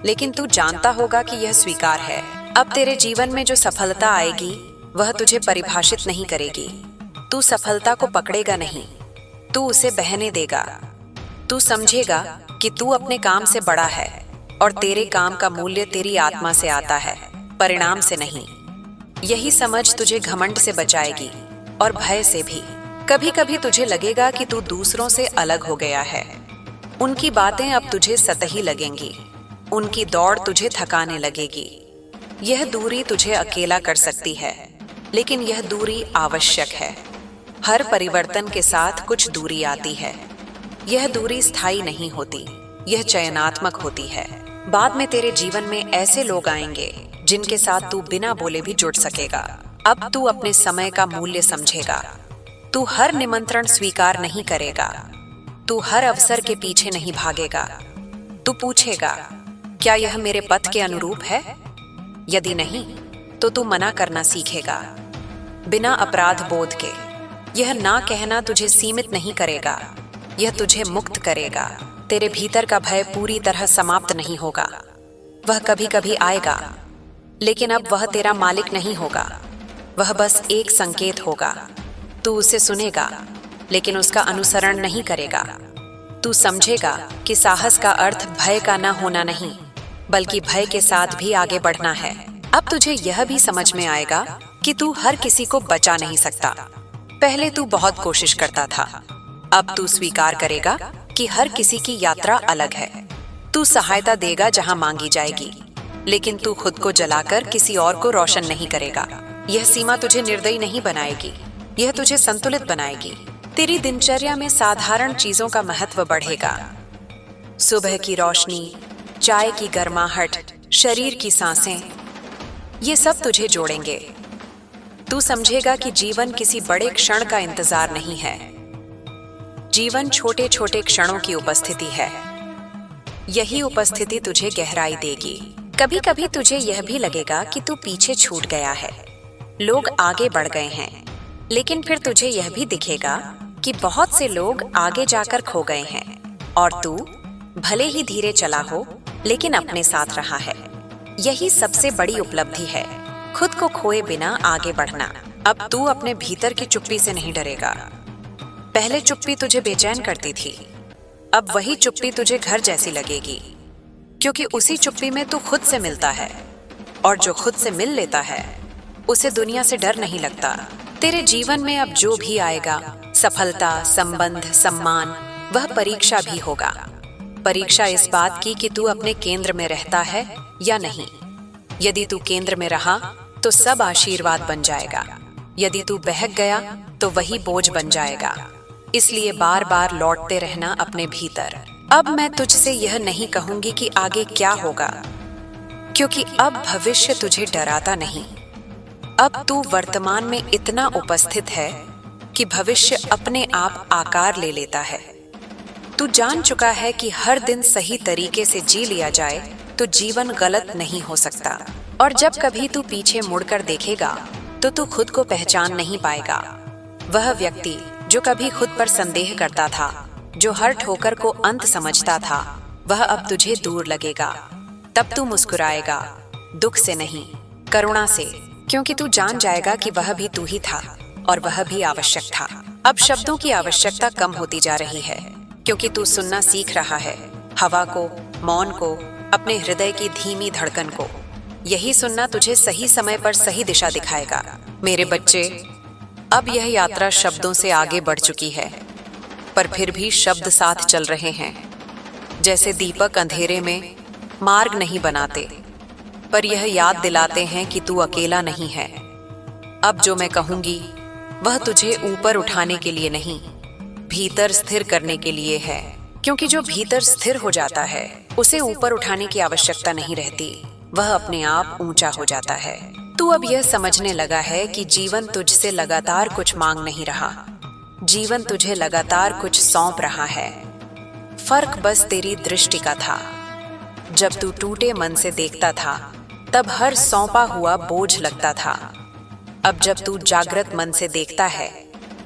लेकिन तू जानता होगा कि यह स्वीकार है। अब तेरे जीवन में जो सफलता आएगी वह तुझे परिभाषित नहीं करेगी। तू सफलता को पकड़ेगा नहीं, तू उसे बहने देगा। तू समझेगा कि तू अपने काम से बड़ा है और तेरे काम का मूल्य तेरी आत्मा से आता है, परिणाम से नहीं। यही समझ तुझे घमंड से बचाएगी और भय से भी। कभी कभी तुझे लगेगा कि तू दूसरों से अलग हो गया है। उनकी बातें अब तुझे सतही लगेंगी, उनकी दौड़ तुझे थकाने लगेगी। यह दूरी तुझे अकेला कर सकती है, लेकिन यह दूरी आवश्यक है। हर परिवर्तन के साथ कुछ दूरी आती है। यह दूरी स्थायी नहीं होती, यह चयनात्मक होती है। बाद में तेरे जीवन में ऐसे लोग आएंगे जिनके साथ तू बिना बोले भी जुड़ सकेगा। अब तू अपने समय का मूल्य समझेगा। तू हर निमंत्रण स्वीकार नहीं करेगा, तू हर अवसर के पीछे नहीं भागेगा। तू पूछेगा, क्या यह मेरे पथ के अनुरूप है? यदि नहीं, तो तू मना करना सीखेगा, बिना अपराध बोध के। यह ना कहना तुझे सीमित नहीं करेगा, यह तुझे मुक्त करेगा। तेरे भीतर का भय पूरी तरह समाप्त नहीं होगा। वह कभी कभी आएगा, लेकिन अब वह तेरा मालिक नहीं होगा। वह बस एक संकेत होगा। तू उसे सुनेगा, लेकिन उसका अनुसरण नहीं करेगा। तू समझेगा कि साहस का अर्थ भय का न होना नहीं, बल्कि भय के साथ भी आगे बढ़ना है। अब तुझे यह भी समझ में आएगा कि तू हर किसी को बचा नहीं सकता। पहले तू बहुत कोशिश करता था, अब तू स्वीकार करेगा कि हर किसी की यात्रा अलग है। तू सहायता देगा जहां मांगी जाएगी, लेकिन तू खुद को जलाकर किसी और को रोशन नहीं करेगा। यह सीमा तुझे निर्दयी नहीं बनाएगी, यह तुझे संतुलित बनाएगी। तेरी दिनचर्या में साधारण चीजों का महत्व बढ़ेगा। सुबह की रोशनी, चाय की गर्माहट, शरीर की सांसें, ये सब तुझे जोड़ेंगे। तू समझेगा कि जीवन किसी बड़े क्षण का इंतजार नहीं है। जीवन छोटे छोटे क्षणों की उपस्थिति है। यही उपस्थिति तुझे गहराई देगी। कभी कभी तुझे यह भी लगेगा कि तू पीछे छूट गया है, लोग आगे बढ़ गए हैं। लेकिन फिर तुझे यह भी दिखेगा कि बहुत से लोग आगे जाकर खो गए हैं और तू भले ही धीरे चला हो, लेकिन अपने साथ रहा है। यही सबसे बड़ी उपलब्धि है, खुद को खोए बिना आगे बढ़ना। अब तू अपने भीतर की चुप्पी से नहीं डरेगा। पहले चुप्पी तुझे बेचैन करती थी, अब वही चुप्पी तुझे घर जैसी लगेगी, क्योंकि उसी चुप्पी में तू खुद से मिलता है, और जो खुद से मिल लेता है उसे दुनिया से डर नहीं लगता। तेरे जीवन में अब जो भी आएगा, सफलता, संबंध, सम्मान, वह परीक्षा भी होगा। परीक्षा इस बात की कि तू अपने केंद्र में रहता है या नहीं। यदि तू केंद्र में रहा तो सब आशीर्वाद बन जाएगा, यदि तू बहक गया तो वही बोझ बन जाएगा। इसलिए बार बार लौटते रहना अपने भीतर। अब मैं तुझसे यह नहीं कहूंगी कि आगे क्या होगा, क्योंकि अब भविष्य तुझे डराता नहीं। अब तू वर्तमान में इतना उपस्थित है कि भविष्य अपने आप आकार ले लेता है। तू जान चुका है कि हर दिन सही तरीके से जी लिया जाए तो जीवन गलत नहीं हो सकता। और जब कभी तू पीछे मुड़कर देखेगा तो तू खुद को पहचान नहीं पाएगा। वह व्यक्ति जो कभी खुद पर संदेह करता था, जो हर ठोकर को अंत समझता था, वह अब तुझे दूर लगेगा। तब तू मुस्कुराएगा, दुख से नहीं, करुणा से, क्योंकि तू जान जाएगा कि वह भी तू ही था और वह भी आवश्यक था। अब शब्दों की आवश्यकता कम होती जा रही है, क्योंकि तू सुनना सीख रहा है, हवा को, मौन को, अपने हृदय की धीमी धड़कन को। यही सुनना तुझे सही समय पर सही दिशा दिखाएगा। मेरे बच्चे, अब यह यात्रा शब्दों से आगे बढ़ चुकी है, पर फिर भी शब्द साथ चल रहे हैं। जैसे दीपक अंधेरे में मार्ग नहीं बनाते, पर यह याद दिलाते हैं कि तू अकेला नहीं है। अब जो मैं कहूंगी वह तुझे ऊपर उठाने के लिए नहीं, भीतर स्थिर करने के लिए है। क्योंकि जो भीतर स्थिर हो जाता है उसे ऊपर उठाने की आवश्यकता नहीं रहती, वह अपने आप ऊंचा हो जाता है। तू अब यह समझने लगा है कि जीवन तुझसे लगातार कुछ मांग नहीं रहा, जीवन तुझे लगातार कुछ सौंप रहा है। फर्क बस तेरी दृष्टि का था। जब तू टूटे मन से देखता था तब हर सौंपा हुआ बोझ लगता था। अब जब तू जागृत मन से देखता है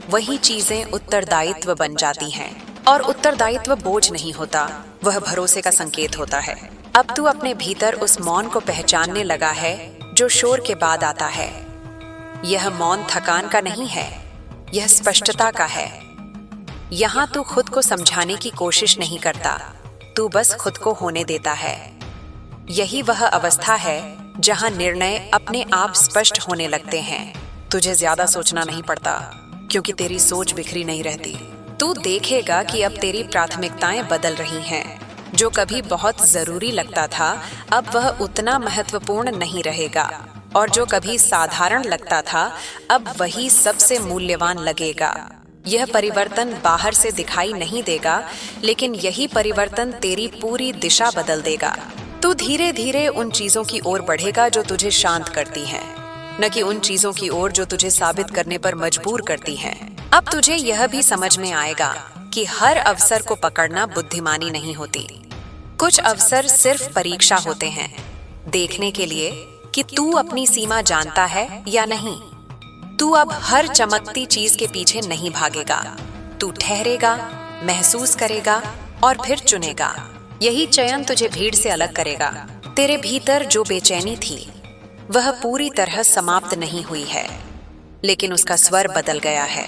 वही चीजें उत्तरदायित्व बन जाती हैं। और उत्तरदायित्व बोझ नहीं होता, वह भरोसे का संकेत होता है। अब तू अपने भीतर उस मौन को पहचानने लगा है जो शोर के बाद आता है। यह मौन थकान का नहीं है, यह स्पष्टता का है। यहाँ तू खुद को समझाने की कोशिश नहीं करता, तू बस खुद को होने देता है। यही वह अवस्था है जहाँ निर्णय अपने आप स्पष्ट होने लगते हैं। तुझे ज्यादा सोचना नहीं पड़ता क्योंकि तेरी सोच बिखरी नहीं रहती। तू देखेगा कि अब तेरी प्राथमिकताएं बदल रही हैं। जो कभी बहुत जरूरी लगता था अब वह उतना महत्वपूर्ण नहीं रहेगा, और जो कभी साधारण लगता था अब वही सबसे मूल्यवान लगेगा। यह परिवर्तन बाहर से दिखाई नहीं देगा, लेकिन यही परिवर्तन तेरी पूरी दिशा बदल देगा। तू धीरे धीरे उन चीजों की ओर बढ़ेगा जो तुझे शांत करती हैं, न कि उन चीजों की ओर जो तुझे साबित करने पर मजबूर करती हैं। अब तुझे यह भी समझ में आएगा कि हर अवसर को पकड़ना बुद्धिमानी नहीं होती। कुछ अवसर सिर्फ परीक्षा होते हैं, देखने के लिए कि तू अपनी सीमा जानता है या नहीं। तू अब हर चमकती चीज के पीछे नहीं भागेगा, तू ठहरेगा, महसूस करेगा और फिर चुनेगा। यही चयन तुझे भीड़ से अलग करेगा। तेरे भीतर जो बेचैनी थी वह पूरी तरह समाप्त नहीं हुई है, लेकिन उसका स्वर बदल गया है।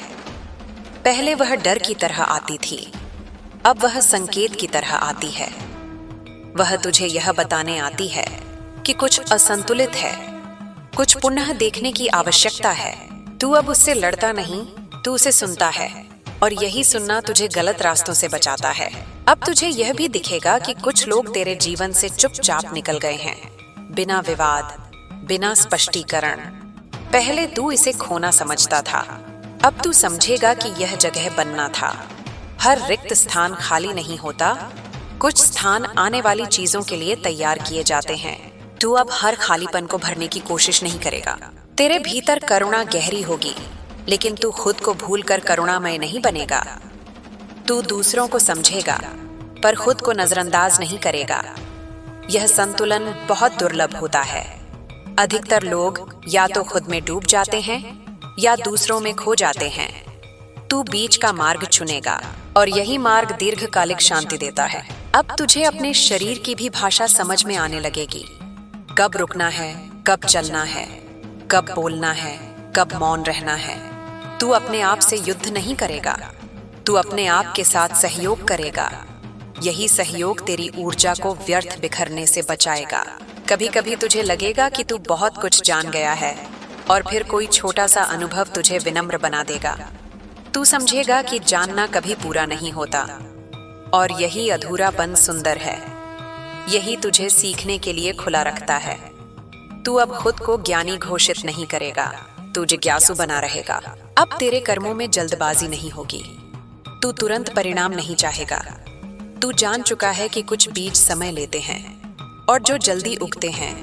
पहले वह डर की तरह आती थी, अब वह संकेत की तरह आती है। वह तुझे यह बताने आती है कि कुछ असंतुलित है, कुछ पुनः देखने की आवश्यकता है। तू अब उससे लड़ता नहीं, तू उसे सुनता है, और यही सुनना तुझे गलत रास्तों से बचाता है। अब तुझे यह भी दिखेगा कि कुछ लोग तेरे जीवन से चुपचाप निकल गए हैं, बिना विवाद, बिना स्पष्टीकरण। पहले तू इसे खोना समझता था, अब तू समझेगा कि यह जगह बनना था। हर रिक्त स्थान खाली नहीं होता, कुछ स्थान आने वाली चीजों के लिए तैयार किए जाते हैं। तू अब हर खालीपन को भरने की कोशिश नहीं करेगा। तेरे भीतर करुणा गहरी होगी, लेकिन तू खुद को भूलकर करुणामय नहीं बनेगा। तू दूसरों को समझेगा पर खुद को नजरअंदाज नहीं करेगा। यह संतुलन बहुत दुर्लभ होता है। अधिकतर लोग या तो खुद में डूब जाते हैं या दूसरों में खो जाते हैं। तू बीच का मार्ग चुनेगा, और यही मार्ग दीर्घकालिक शांति देता है। अब तुझे अपने शरीर की भी भाषा समझ में आने लगेगी। कब रुकना है, कब चलना है, कब बोलना है, कब मौन रहना है। तू अपने आप से युद्ध नहीं करेगा, तू अपने आप के साथ सहयोग करेगा। यही सहयोग तेरी ऊर्जा को व्यर्थ बिखरने से बचाएगा। कभी कभी तुझे लगेगा कि तू बहुत कुछ जान गया है, और फिर कोई छोटा सा अनुभव तुझे विनम्र बना देगा। तू समझेगा कि जानना कभी पूरा नहीं होता, और यही अधूरापन सुंदर है। यही तुझे सीखने के लिए खुला रखता है। तू अब खुद को ज्ञानी घोषित नहीं करेगा, तू जिज्ञासु बना रहेगा। अब तेरे कर्मों में जल्दबाजी नहीं होगी, तू तुरंत परिणाम नहीं चाहेगा। तू जान चुका है कि कुछ बीज समय लेते हैं, और जो जल्दी उगते हैं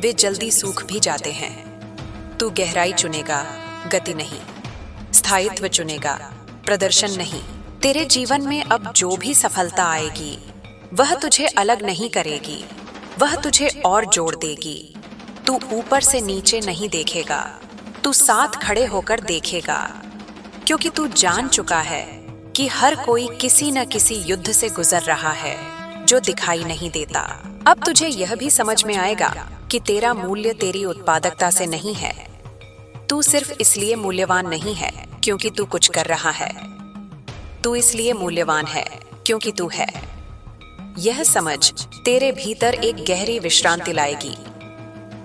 वे जल्दी सूख भी जाते हैं। तू गहराई चुनेगा, गति नहीं। स्थायित्व चुनेगा, प्रदर्शन नहीं। तेरे जीवन में अब जो भी सफलता आएगी वह तुझे अलग नहीं करेगी, वह तुझे और जोड़ देगी। तू ऊपर से नीचे नहीं देखेगा, तू साथ खड़े होकर देखेगा, क्योंकि तू जान चुका है कि हर कोई किसी न किसी युद्ध से गुजर रहा है जो दिखाई नहीं देता। अब तुझे यह भी समझ में आएगा कि तेरा मूल्य तेरी उत्पादकता से नहीं है। तू सिर्फ इसलिए मूल्यवान नहीं है क्योंकि तू कुछ कर रहा है, तू इसलिए मूल्यवान है क्योंकि तू है। यह समझ तेरे भीतर एक गहरी विश्रांति लाएगी।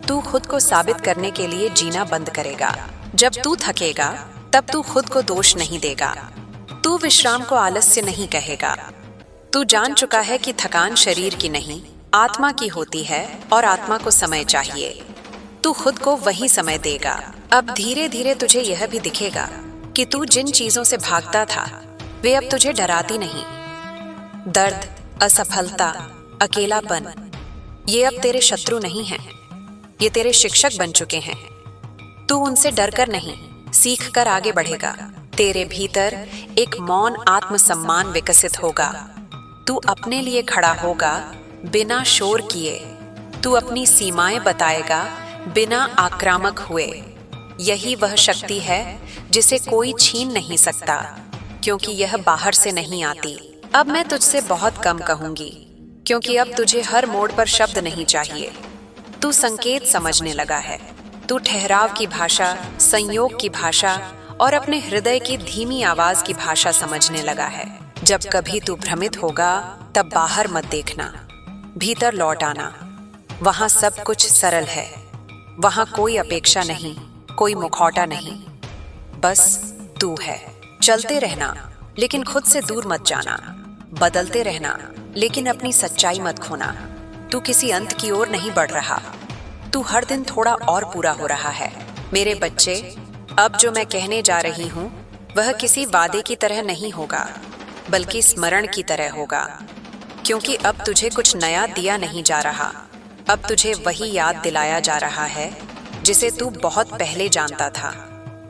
तू खुद को साबित करने के लिए जीना बंद करेगा। जब तू थकेगा तब तू खुद को दोष नहीं देगा, तू विश्राम को आलस्य नहीं कहेगा। तू जान चुका है कि थकान शरीर की नहीं, आत्मा की होती है, और आत्मा को समय चाहिए। तू खुद को वही समय देगा। अब धीरे धीरे तुझे यह भी दिखेगा कि तू जिन चीजों से भागता था वे अब तुझे डराती नहीं। दर्द, असफलता, अकेलापन, ये अब तेरे शत्रु नहीं हैं, ये तेरे शिक्षक बन चुके हैं। तू उनसे डरकर नहीं, सीख कर आगे बढ़ेगा। तेरे भीतर एक मौन आत्मसम्मान विकसित होगा। तू अपने लिए खड़ा होगा बिना शोर किए। तू अपनी सीमाएं बताएगा बिना आक्रामक हुए। यही वह शक्ति है जिसे कोई छीन नहीं सकता, क्योंकि यह बाहर से नहीं आती। अब मैं तुझसे बहुत कम कहूंगी, क्योंकि अब तुझे हर मोड़ पर शब्द नहीं चाहिए। तू संकेत समझने लगा है। तू ठहराव की भाषा, संयोग की भाषा और अपने हृदय की धीमी आवाज की भाषा समझने लगा है। जब कभी तू भ्रमित होगा तब बाहर मत देखना, भीतर लौट आना। वहां सब कुछ सरल है। वहां कोई अपेक्षा नहीं, कोई मुखौटा नहीं, बस तू है। चलते रहना लेकिन खुद से दूर मत जाना। बदलते रहना लेकिन अपनी सच्चाई मत खोना। तू किसी अंत की ओर नहीं बढ़ रहा, तू हर दिन थोड़ा और पूरा हो रहा है। मेरे बच्चे, अब जो मैं कहने जा रही हूँ वह किसी वादे की तरह नहीं होगा, बल्कि स्मरण की तरह होगा। क्योंकि अब तुझे कुछ नया दिया नहीं जा रहा, अब तुझे वही याद दिलाया जा रहा है जिसे तू बहुत पहले जानता था,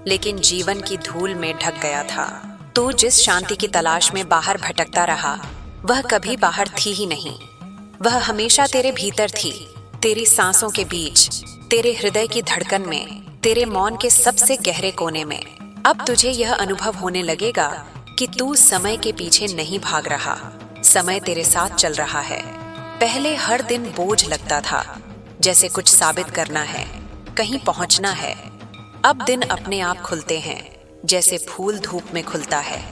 लेकिन जीवन की धूल में ढक गया था। तू जिस शांति की तलाश में बाहर भटकता रहा वह कभी बाहर थी ही नहीं। वह हमेशा तेरे भीतर थी, तेरी सांसों के बीच, तेरे हृदय की धड़कन में, तेरे मौन के सबसे गहरे कोने में। अब तुझे यह अनुभव होने लगेगा कि तू समय के पीछे नहीं भाग रहा, समय तेरे साथ चल रहा है। पहले हर दिन बोझ लगता था, जैसे कुछ साबित करना है, कहीं पहुंचना है। अब दिन अपने आप खुलते हैं, जैसे फूल धूप में खुलता है,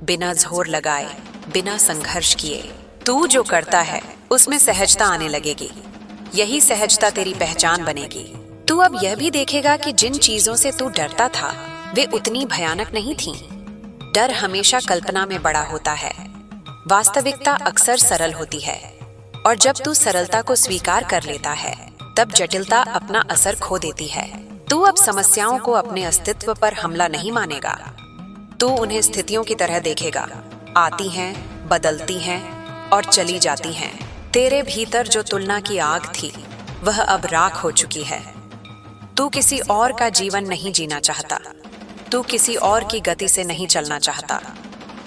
बिना जोर लगाए, बिना संघर्ष किए। तू जो करता है उसमें सहजता आने लगेगी। यही सहजता तेरी पहचान बनेगी। तू अब यह भी देखेगा कि जिन चीजों से तू डरता था वे उतनी भयानक नहीं थीं। डर हमेशा कल्पना में बड़ा होता है, वास्तविकता अक्सर सरल होती है। और जब तू सरलता को स्वीकार कर लेता है तब जटिलता अपना असर खो देती है। तू अब समस्याओं को अपने अस्तित्व पर हमला नहीं मानेगा। तू उन्हें स्थितियों की तरह देखेगा, आती हैं, बदलती हैं और चली जाती हैं। तेरे भीतर जो तुलना की आग थी वह अब राख हो चुकी है। तू किसी और का जीवन नहीं जीना चाहता, तू किसी और की गति से नहीं चलना चाहता।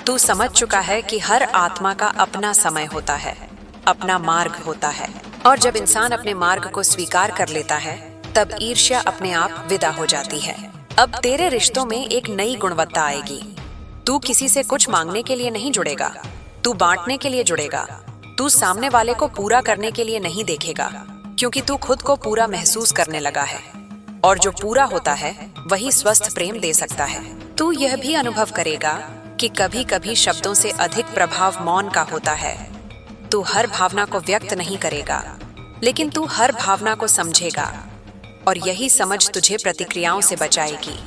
तू समझ चुका है कि हर आत्मा का अपना समय होता है, अपना मार्ग होता है। और जब इंसान अपने मार्ग को स्वीकार कर लेता है तब ईर्ष्या अपने आप विदा हो जाती है। अब तेरे रिश्तों में एक नई गुणवत्ता आएगी। तू किसी से कुछ मांगने के लिए नहीं जुड़ेगा, तू बांटने के लिए जुड़ेगा। तू सामने वाले को पूरा करने के लिए नहीं देखेगा, क्योंकि तू खुद को पूरा महसूस करने लगा है। और जो पूरा होता है वही स्वस्थ प्रेम दे सकता है। तू यह भी अनुभव करेगा कि कभी कभी शब्दों से अधिक प्रभाव मौन का होता है। तू हर भावना को व्यक्त नहीं करेगा, लेकिन तू हर भावना को समझेगा, और यही समझ तुझे प्रतिक्रियाओं से बचाएगी।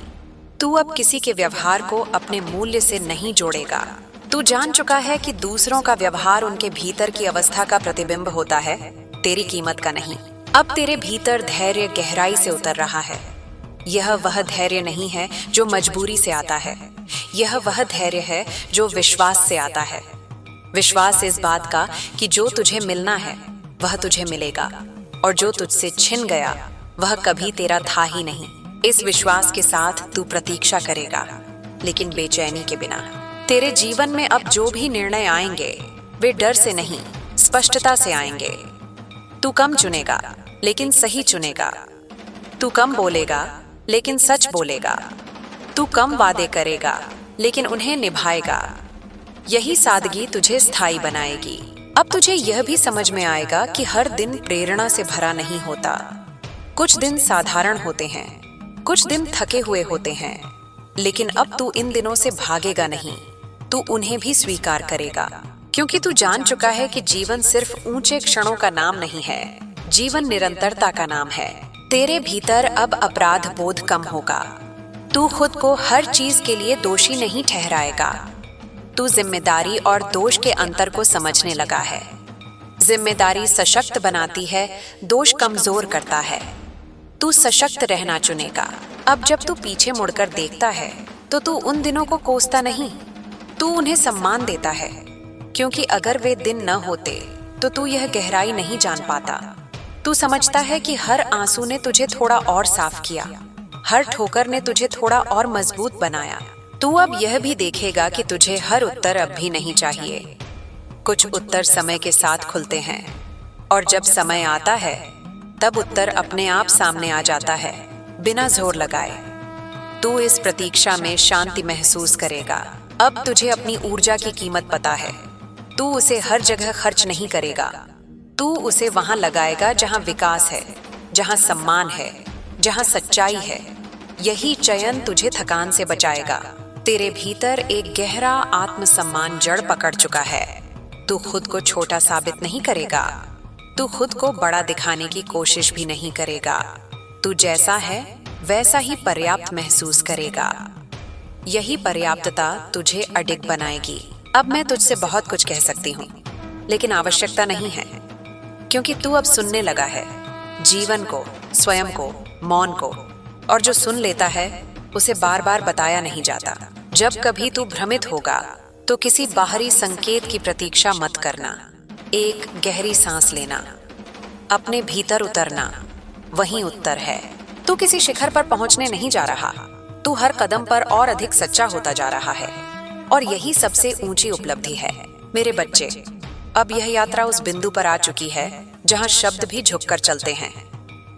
तू अब किसी के व्यवहार को अपने मूल्य से नहीं जोड़ेगा। तू जान चुका है कि दूसरों का व्यवहार उनके भीतर की अवस्था का प्रतिबिंब होता है, तेरी कीमत का नहीं। अब तेरे भीतर धैर्य गहराई से उतर रहा है। यह वह धैर्य नहीं है जो मजबूरी से आता है, यह वह धैर्य है जो विश्वास से आता है। विश्वास इस बात का कि जो तुझे मिलना है वह तुझे मिलेगा, और जो तुझसे छिन गया वह कभी तेरा था ही नहीं। इस विश्वास के साथ तू प्रतीक्षा करेगा, लेकिन बेचैनी के बिना। तेरे जीवन में अब जो भी निर्णय आएंगे वे डर से नहीं, स्पष्टता से आएंगे। तू कम चुनेगा लेकिन सही चुनेगा। तू कम बोलेगा लेकिन सच बोलेगा। तू कम वादे करेगा लेकिन उन्हें निभाएगा। यही सादगी तुझे स्थायी बनाएगी। अब तुझे यह भी समझ में आएगा कि हर दिन प्रेरणा से भरा नहीं होता। कुछ दिन साधारण होते हैं, कुछ दिन थके हुए होते हैं, लेकिन अब तू इन दिनों से भागेगा नहीं, तू उन्हें भी स्वीकार करेगा। क्योंकि तू जान चुका है कि जीवन सिर्फ ऊंचे क्षणों का नाम नहीं है, जीवन निरंतरता का नाम है। तेरे भीतर अब अपराध बोध कम होगा। तू खुद को हर चीज के लिए दोषी नहीं ठहराएगा। तू जिम्मेदारी और दोष के अंतर को समझने लगा है। जिम्मेदारी सशक्त बनाती है, दोष कमजोर करता है। तू सशक्त रहना चुनेगा। अब जब तू पीछे मुड़कर देखता है तो तू उन दिनों को कोसता नहीं, तू उन्हें सम्मान देता है, क्योंकि अगर वे दिन न होते तो तू यह गहराई नहीं जान पाता। तू समझता है कि हर आंसू ने तुझे थोड़ा और साफ किया, हर ठोकर ने तुझे थोड़ा और मजबूत बनाया। तू अब यह भी देखेगा कि तुझे हर उत्तर अब भी नहीं चाहिए। कुछ उत्तर समय के साथ खुलते हैं, और जब समय आता है तब उत्तर अपने आप सामने आ जाता है, बिना जोर लगाए। तू इस प्रतीक्षा में शांति महसूस करेगा। अब तुझे अपनी ऊर्जा की कीमत पता है। तू उसे हर जगह खर्च नहीं करेगा, तू उसे वहां लगाएगा जहां विकास है, जहां सम्मान है, जहां सच्चाई है। यही चयन तुझे थकान से बचाएगा। तेरे भीतर एक गहरा आत्मसम्मान जड़ पकड़ चुका है। तू खुद को छोटा साबित नहीं करेगा, तू खुद को बड़ा दिखाने की कोशिश भी नहीं करेगा। तू जैसा है वैसा ही पर्याप्त महसूस करेगा। यही पर्याप्तता तुझे अडिग बनाएगी। अब मैं तुझसे बहुत कुछ कह सकती हूँ, लेकिन आवश्यकता नहीं है, क्योंकि तू अब सुनने लगा है, जीवन को, स्वयं को, मौन को। और जो सुन लेता है उसे बार बार बताया नहीं जाता। जब कभी तू भ्रमित होगा तो किसी बाहरी संकेत की प्रतीक्षा मत करना। एक गहरी सांस लेना, अपने भीतर उतरना, वही उत्तर है। तू किसी शिखर पर पहुंचने नहीं जा रहा, तू हर कदम पर और अधिक सच्चा होता जा रहा है, और यही सबसे ऊंची उपलब्धि है। मेरे बच्चे, अब यह यात्रा उस बिंदु पर आ चुकी है जहां शब्द भी झुककर चलते हैं।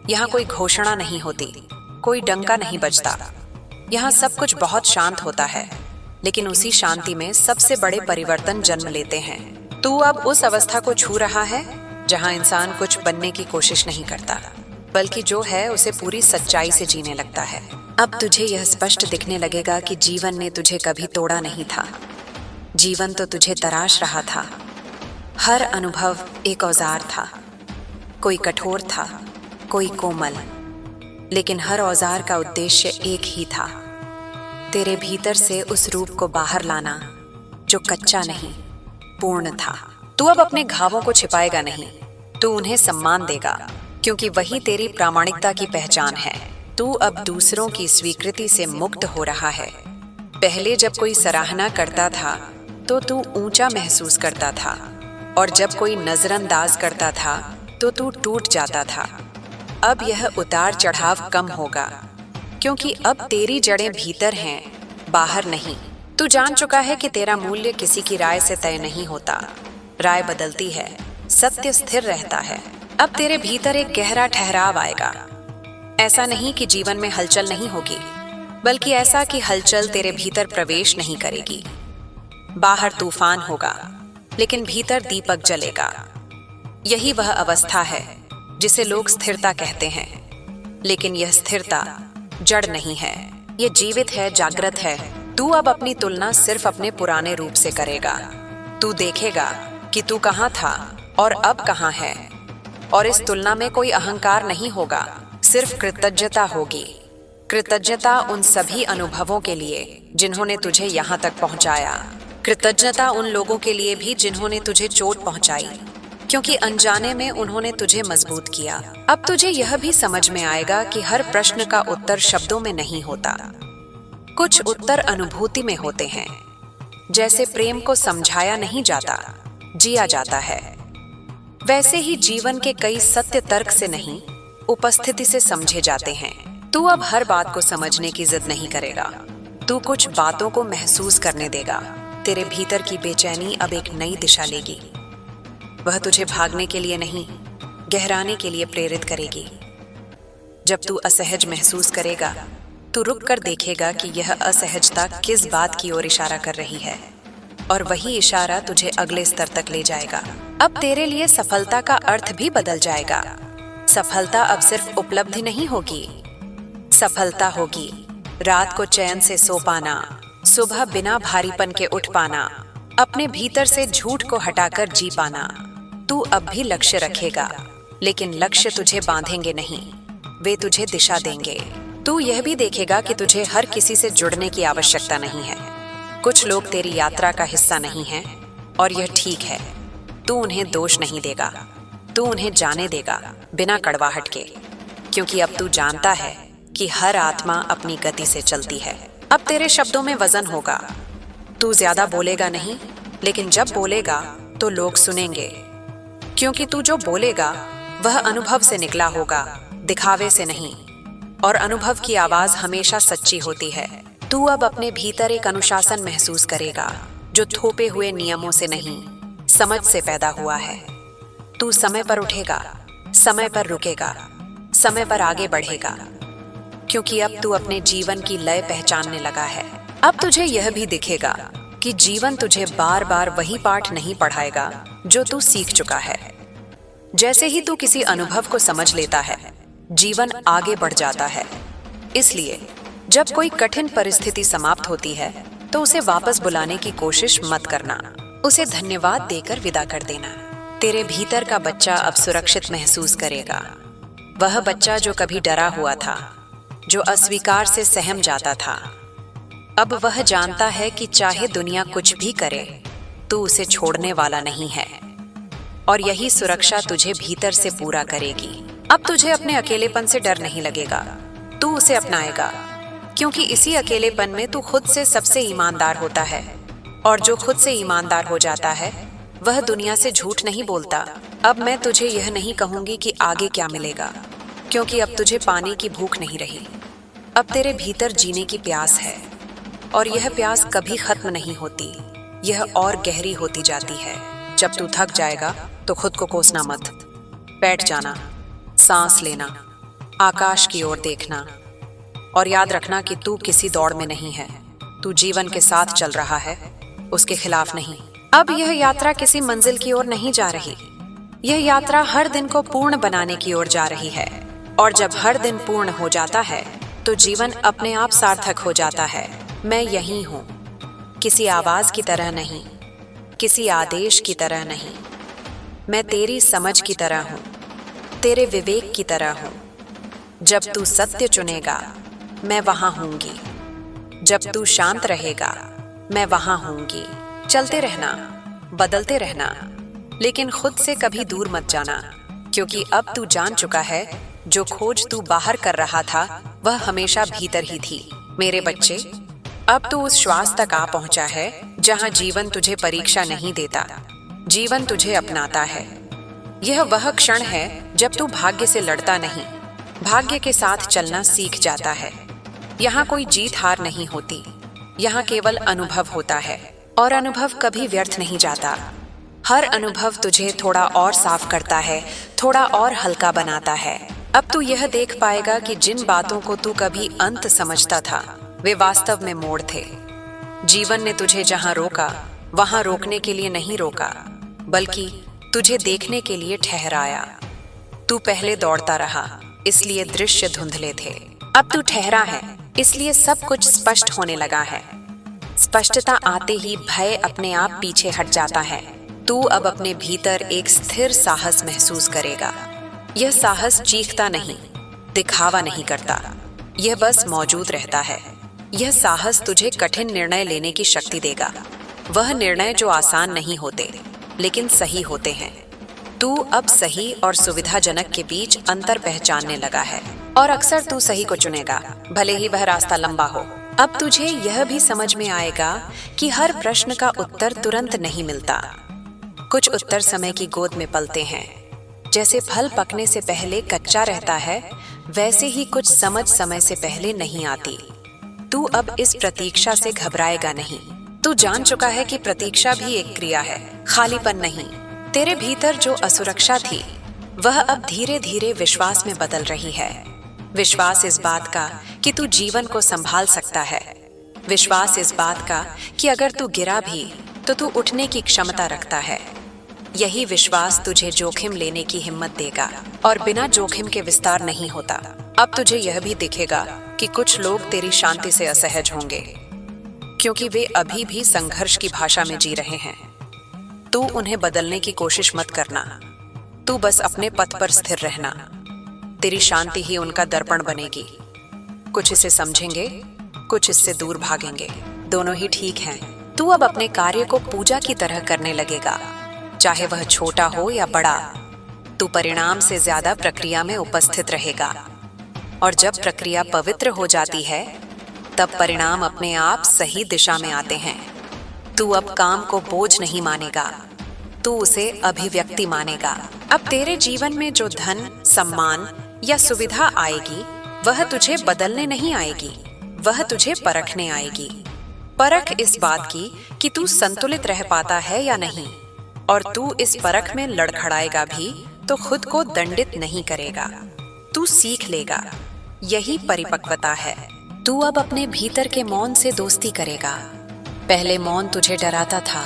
यहाँ कोई घोषणा नहीं होती, कोई डंका नहीं बजता। यहाँ सब कुछ बहुत शांत होता है, लेकिन उसी शांति में सबसे बड़े परिवर्तन जन्म लेते हैं। तू अब उस अवस्था को छू रहा है जहां इंसान कुछ बनने की कोशिश नहीं करता, बल्कि जो है उसे पूरी सच्चाई से जीने लगता है। अब तुझे यह स्पष्ट दिखने लगेगा कि जीवन ने तुझे कभी तोड़ा नहीं था। जीवन तो तुझे तराश रहा था। हर अनुभव एक औजार था, कोई कठोर था, कोई कोमल, लेकिन हर औजार का उद्देश्य एक ही था, तेरे भीतर से उस रूप को बाहर लाना जो कच्चा नहीं, पूर्ण था। तू अब अपने घावों को छिपाएगा नहीं, तू उन्हें सम्मान देगा, क्योंकि वही तेरी प्रामाणिकता की पहचान है। तू अब दूसरों की स्वीकृति से मुक्त हो रहा है। पहले जब कोई सराहना करता था तो तू ऊंचा महसूस करता था, और जब कोई नजरअंदाज करता था तो तू टूट जाता था। अब यह उतार चढ़ाव कम होगा, क्योंकि अब तेरी जड़ें भीतर हैं, बाहर नहीं। तू जान चुका है कि तेरा मूल्य किसी की राय से तय नहीं होता। राय बदलती है, सत्य स्थिर रहता है। अब तेरे भीतर एक गहरा ठहराव आएगा। ऐसा नहीं कि जीवन में हलचल नहीं होगी, बल्कि ऐसा कि हलचल तेरे भीतर प्रवेश नहीं करेगी। बाहर तूफान होगा, लेकिन भीतर दीपक जलेगा। यही वह अवस्था है जिसे लोग स्थिरता कहते हैं, लेकिन यह स्थिरता जड़ नहीं है, यह जीवित है, जागृत है। तू अब अपनी तुलना सिर्फ अपने पुराने रूप से करेगा। तू देखेगा कि तू कहाँ था और अब कहाँ है, और इस तुलना में कोई अहंकार नहीं होगा, सिर्फ कृतज्ञता होगी। कृतज्ञता उन सभी अनुभवों के लिए जिन्होंने तुझे यहाँ तक पहुँचाया। कृतज्ञता उन लोगों के लिए भी जिन्होंने तुझे चोट पहुँचाई, क्योंकि अनजाने में उन्होंने तुझे मजबूत किया। अब तुझे यह भी समझ में आएगा कि हर प्रश्न का उत्तर शब्दों में नहीं होता, कुछ उत्तर अनुभूति में होते हैं। जैसे प्रेम को समझाया नहीं जाता, जिया जाता है, वैसे ही जीवन के कई सत्य तर्क से नहीं, उपस्थिति से समझे जाते हैं। तू अब हर बात को समझने की जिद नहीं करेगा, तू कुछ बातों को महसूस करने देगा। तेरे भीतर की बेचैनी अब एक नई दिशा लेगी। वह तुझे भागने के लिए नहीं, गहराने के लिए प्रेरित करेगी। जब तू असहज महसूस करेगा, तू रुक कर देखेगा कि यह असहजता किस बात की ओर इशारा कर रही है, और वही इशारा तुझे अगले स्तर तक ले जाएगा। अब तेरे लिए सफलता का अर्थ भी बदल जाएगा। सफलता अब सिर्फ उपलब्धि नहीं होगी, सफलता होगी रात को चैन से सो पाना, सुबह बिना भारीपन के उठ पाना, अपने भीतर से झूठ को हटाकर जी पाना। तू अब भी लक्ष्य रखेगा, लेकिन लक्ष्य तुझे बांधेंगे नहीं, वे तुझे दिशा देंगे। तू यह भी देखेगा कि तुझे हर किसी से जुड़ने की आवश्यकता नहीं है। कुछ लोग तेरी यात्रा का हिस्सा नहीं हैं, और यह ठीक है। तू उन्हें दोष नहीं देगा, तू उन्हें जाने देगा बिना कड़वाहट के, क्योंकि अब तू जानता है कि हर आत्मा अपनी गति से चलती है। अब तेरे शब्दों में वजन होगा। तू ज्यादा बोलेगा नहीं, लेकिन जब बोलेगा तो लोग सुनेंगे, क्योंकि तू जो बोलेगा वह अनुभव से निकला होगा, दिखावे से नहीं। और अनुभव की आवाज हमेशा सच्ची होती है। तू अब अपने भीतर एक अनुशासन महसूस करेगा, जो थोपे हुए नियमों से नहीं, समझ से पैदा हुआ है। तू समय पर उठेगा, समय पर रुकेगा, समय पर आगे बढ़ेगा, क्योंकि अब तू अपने जीवन की लय पहचानने लगा है। अब तुझे यह भी दिखेगा कि जीवन तुझे बार बार वही पाठ नहीं पढ़ाएगा जो तू सीख चुका है। जैसे ही तू किसी अनुभव को समझ लेता है, जीवन आगे बढ़ जाता है। इसलिए जब कोई कठिन परिस्थिति समाप्त होती है तो उसे वापस बुलाने की कोशिश मत करना, उसे धन्यवाद देकर विदा कर देना। तेरे भीतर का बच्चा अब सुरक्षित महसूस करेगा। वह बच्चा जो कभी डरा हुआ था, जो अस्वीकार से सहम जाता था, अब वह जानता है कि चाहे दुनिया कुछ भी करे, तू उसे छोड़ने वाला नहीं है। और यही सुरक्षा तुझे भीतर से पूरा करेगी। अब तुझे अपने अकेलेपन से डर नहीं लगेगा, तू उसे अपनाएगा, क्योंकि इसी अकेलेपन में तू खुद से सबसे ईमानदार होता है। और जो खुद से ईमानदार हो जाता है वह दुनिया से झूठ नहीं बोलता। अब मैं तुझे यह नहीं कहूंगी कि आगे क्या मिलेगा, क्योंकि अब तुझे पाने की भूख नहीं रही। अब तेरे भीतर जीने की प्यास है, और यह प्यास कभी खत्म नहीं होती, यह और गहरी होती जाती है। जब तू थक जाएगा तो खुद को कोसना मत, बैठ जाना, सांस लेना, आकाश की ओर देखना, और याद रखना कि तू किसी दौड़ में नहीं है। तू जीवन के साथ चल रहा है, उसके खिलाफ नहीं। अब यह यात्रा किसी मंजिल की ओर नहीं जा रही, यह यात्रा हर दिन को पूर्ण बनाने की ओर जा रही है। और जब हर दिन पूर्ण हो जाता है तो जीवन अपने आप सार्थक हो जाता है। मैं यहीं हूँ, किसी आवाज की तरह नहीं, किसी आदेश की तरह नहीं। मैं तेरी समझ की तरह हूँ, तेरे विवेक की तरह हूँ। जब तू सत्य चुनेगा मैं वहां होंगी, जब तू शांत रहेगा मैं वहां होंगी। चलते रहना, बदलते रहना, लेकिन खुद से कभी दूर मत जाना, क्योंकि अब तू जान चुका है जो खोज तू बाहर कर रहा था वह हमेशा भीतर ही थी। मेरे बच्चे, अब तू उस श्वास तक आ पहुंचा है जहां जीवन तुझे परीक्षा नहीं देता, जीवन तुझे अपनाता है। यह वह क्षण है जब तू भाग्य से लड़ता नहीं, भाग्य के साथ चलना सीख जाता है। यहाँ कोई जीत हार नहीं होती, यहाँ केवल अनुभव होता है, और अनुभव कभी व्यर्थ नहीं जाता। हर अनुभव तुझे थोड़ा और साफ करता है, थोड़ा और हल्का बनाता है। अब तू यह देख पाएगा कि जिन बातों को तू कभी अंत समझता था वे वास्तव में मोड़ थे। जीवन ने तुझे जहां रोका वहां रोकने के लिए नहीं रोका, बल्कि तुझे देखने के लिए ठहराया। तू पहले दौड़ता रहा, इसलिए दृश्य धुंधले थे। अब तू ठहरा है, इसलिए सब कुछ स्पष्ट होने लगा है। स्पष्टता आते ही भय अपने आप पीछे हट जाता है। तू अब अपने भीतर एक स्थिर साहस महसूस करेगा। यह साहस चीखता नहीं, दिखावा नहीं करता, यह बस मौजूद रहता है। यह साहस तुझे कठिन निर्णय लेने की शक्ति देगा, वह निर्णय जो आसान नहीं होते लेकिन सही होते हैं। तू अब सही और सुविधाजनक के बीच अंतर पहचानने लगा है, और अक्सर तू सही को चुनेगा, भले ही वह रास्ता लंबा हो। अब तुझे यह भी समझ में आएगा कि हर प्रश्न का उत्तर तुरंत नहीं मिलता। कुछ उत्तर समय की गोद में पलते हैं। जैसे फल पकने से पहले कच्चा रहता है, वैसे ही कुछ समझ समय से पहले नहीं आती। तू अब इस प्रतीक्षा से घबराएगा नहीं। तू जान चुका है कि प्रतीक्षा भी एक क्रिया है, खालीपन नहीं। तेरे भीतर जो असुरक्षा थी वह अब धीरे धीरे विश्वास में बदल रही है। विश्वास इस बात का कि तू जीवन को संभाल सकता है। विश्वास इस बात का कि अगर तू गिरा भी तो तू उठने की क्षमता रखता है। यही विश्वास तुझे जोखिम लेने की हिम्मत देगा, और बिना जोखिम के विस्तार नहीं होता। अब तुझे यह भी दिखेगा कि कुछ लोग तेरी शांति से असहज होंगे, क्योंकि वे अभी भी संघर्ष की भाषा में जी रहे हैं। तू उन्हें बदलने की कोशिश मत करना, तू बस अपने पथ पर स्थिर रहना। तेरी शांति ही उनका दर्पण बनेगी। कुछ इसे समझेंगे, कुछ इससे दूर भागेंगे, दोनों ही ठीक हैं। तू अब अपने कार्य को पूजा की तरह करने लगेगा, चाहे वह छोटा हो या बड़ा। तू परिणाम से ज्यादा प्रक्रिया में उपस्थित रहेगा, और जब प्रक्रिया पवित्र हो जाती है तब परिणाम अपने आप सही दिशा में आते हैं। तू अब काम को बोझ नहीं मानेगा, तू उसे अभिव्यक्ति मानेगा। अब तेरे जीवन में जो धन, सम्मान या सुविधा आएगी वह तुझे बदलने नहीं आएगी, वह तुझे परखने आएगी। परख इस बात की कि तू संतुलित रह पाता है या नहीं, और तू इस परख में लड़खड़ाएगा भी तो खुद को दंडित नहीं करेगा, तू सीख लेगा। यही परिपक्वता है। तू अब अपने भीतर के मौन से दोस्ती करेगा। पहले मौन तुझे डराता था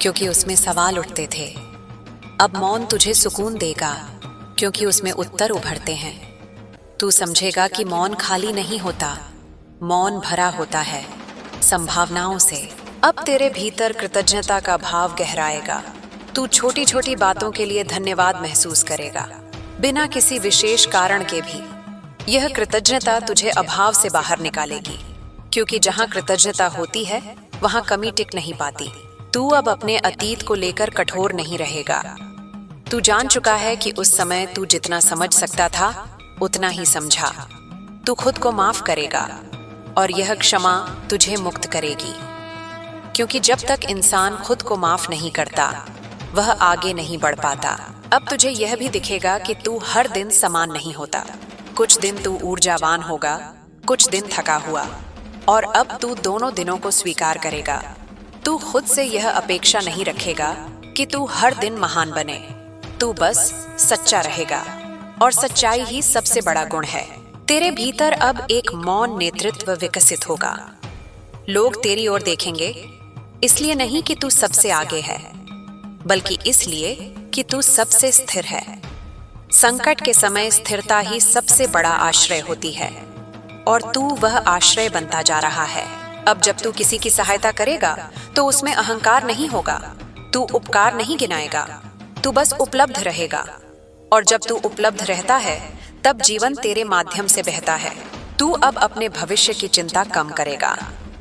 क्योंकि उसमें सवाल उठते थे। अब मौन तुझे सुकून देगा क्योंकि उसमें उत्तर उभरते हैं। तू समझेगा कि मौन खाली नहीं होता, मौन भरा होता है संभावनाओं से। अब तेरे भीतर कृतज्ञता का भाव गहराएगा। तू छोटी छोटी बातों के लिए धन्यवाद महसूस करेगा, बिना किसी विशेष कारण के भी। यह कृतज्ञता तुझे अभाव से बाहर निकालेगी, क्योंकि जहाँ कृतज्ञता होती है वहाँ कमी टिक नहीं पाती। तू अब अपने अतीत को लेकर कठोर नहीं रहेगा। तू जान चुका है कि उस समय तू जितना समझ सकता था उतना ही समझा। तू खुद को माफ करेगा और यह क्षमा तुझे मुक्त करेगी, क्योंकि जब तक इंसान खुद को माफ नहीं करता वह आगे नहीं बढ़ पाता। अब तुझे यह भी दिखेगा कि तू हर दिन समान नहीं होता। कुछ दिन तू ऊर्जावान होगा, कुछ दिन थका हुआ, और अब तू दोनों दिनों को स्वीकार करेगा। तू खुद से यह अपेक्षा नहीं रखेगा कि तू हर दिन महान बने। तू बस सच्चा रहेगा, और सच्चाई ही सबसे बड़ा गुण है। तेरे भीतर अब एक मौन नेतृत्व विकसित होगा। लोग तेरी ओर देखेंगे, इसलिए नहीं कि तू सबसे आगे है, बल्कि इसलिए कि तू सबसे स्थिर है। संकट के समय स्थिरता ही सबसे बड़ा आश्रय होती है, और तू वह आश्रय बनता जा रहा है। अब जब तू किसी की सहायता करेगा तो उसमें अहंकार नहीं होगा। तू उपकार नहीं गिनाएगा, तू बस उपलब्ध रहेगा। और जब तू उपलब्ध रहता है तब जीवन तेरे माध्यम से बहता है। तू अब अपने भविष्य की चिंता कम करेगा,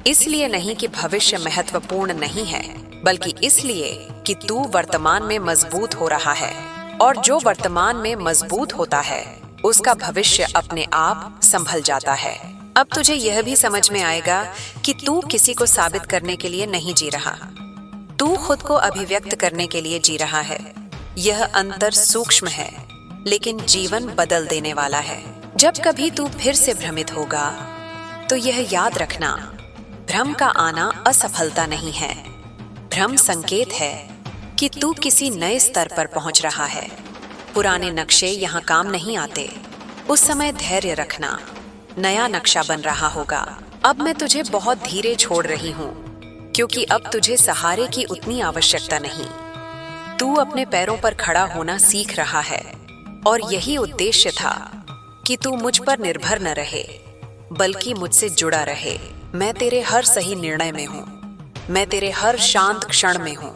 इसलिए नहीं कि भविष्य महत्वपूर्ण नहीं है, बल्कि इसलिए कि तू वर्तमान में मजबूत हो रहा है, और जो वर्तमान में मजबूत होता है उसका भविष्य अपने आप संभल जाता है। अब तुझे यह भी समझ में आएगा कि तू किसी को साबित करने के लिए नहीं जी रहा, तू खुद को अभिव्यक्त करने के लिए जी रहा है। यह अंतर सूक्ष्म है, लेकिन जीवन बदल देने वाला है। जब कभी तू फिर से भ्रमित होगा तो यह याद रखना, भ्रम का आना असफलता नहीं है। भ्रम संकेत है कि तू किसी नए स्तर पर पहुंच रहा है। पुराने नक्शे यहाँ काम नहीं आते। उस समय धैर्य रखना, नया नक्शा बन रहा होगा। अब मैं तुझे बहुत धीरे छोड़ रही हूँ, क्योंकि अब तुझे सहारे की उतनी आवश्यकता नहीं। तू अपने पैरों पर खड़ा होना सीख रहा है, और यही उद्देश्य था कि तू मुझ पर निर्भर न रहे, बल्कि मुझसे जुड़ा रहे। मैं तेरे हर सही निर्णय में हूँ, मैं तेरे हर शांत क्षण में हूँ।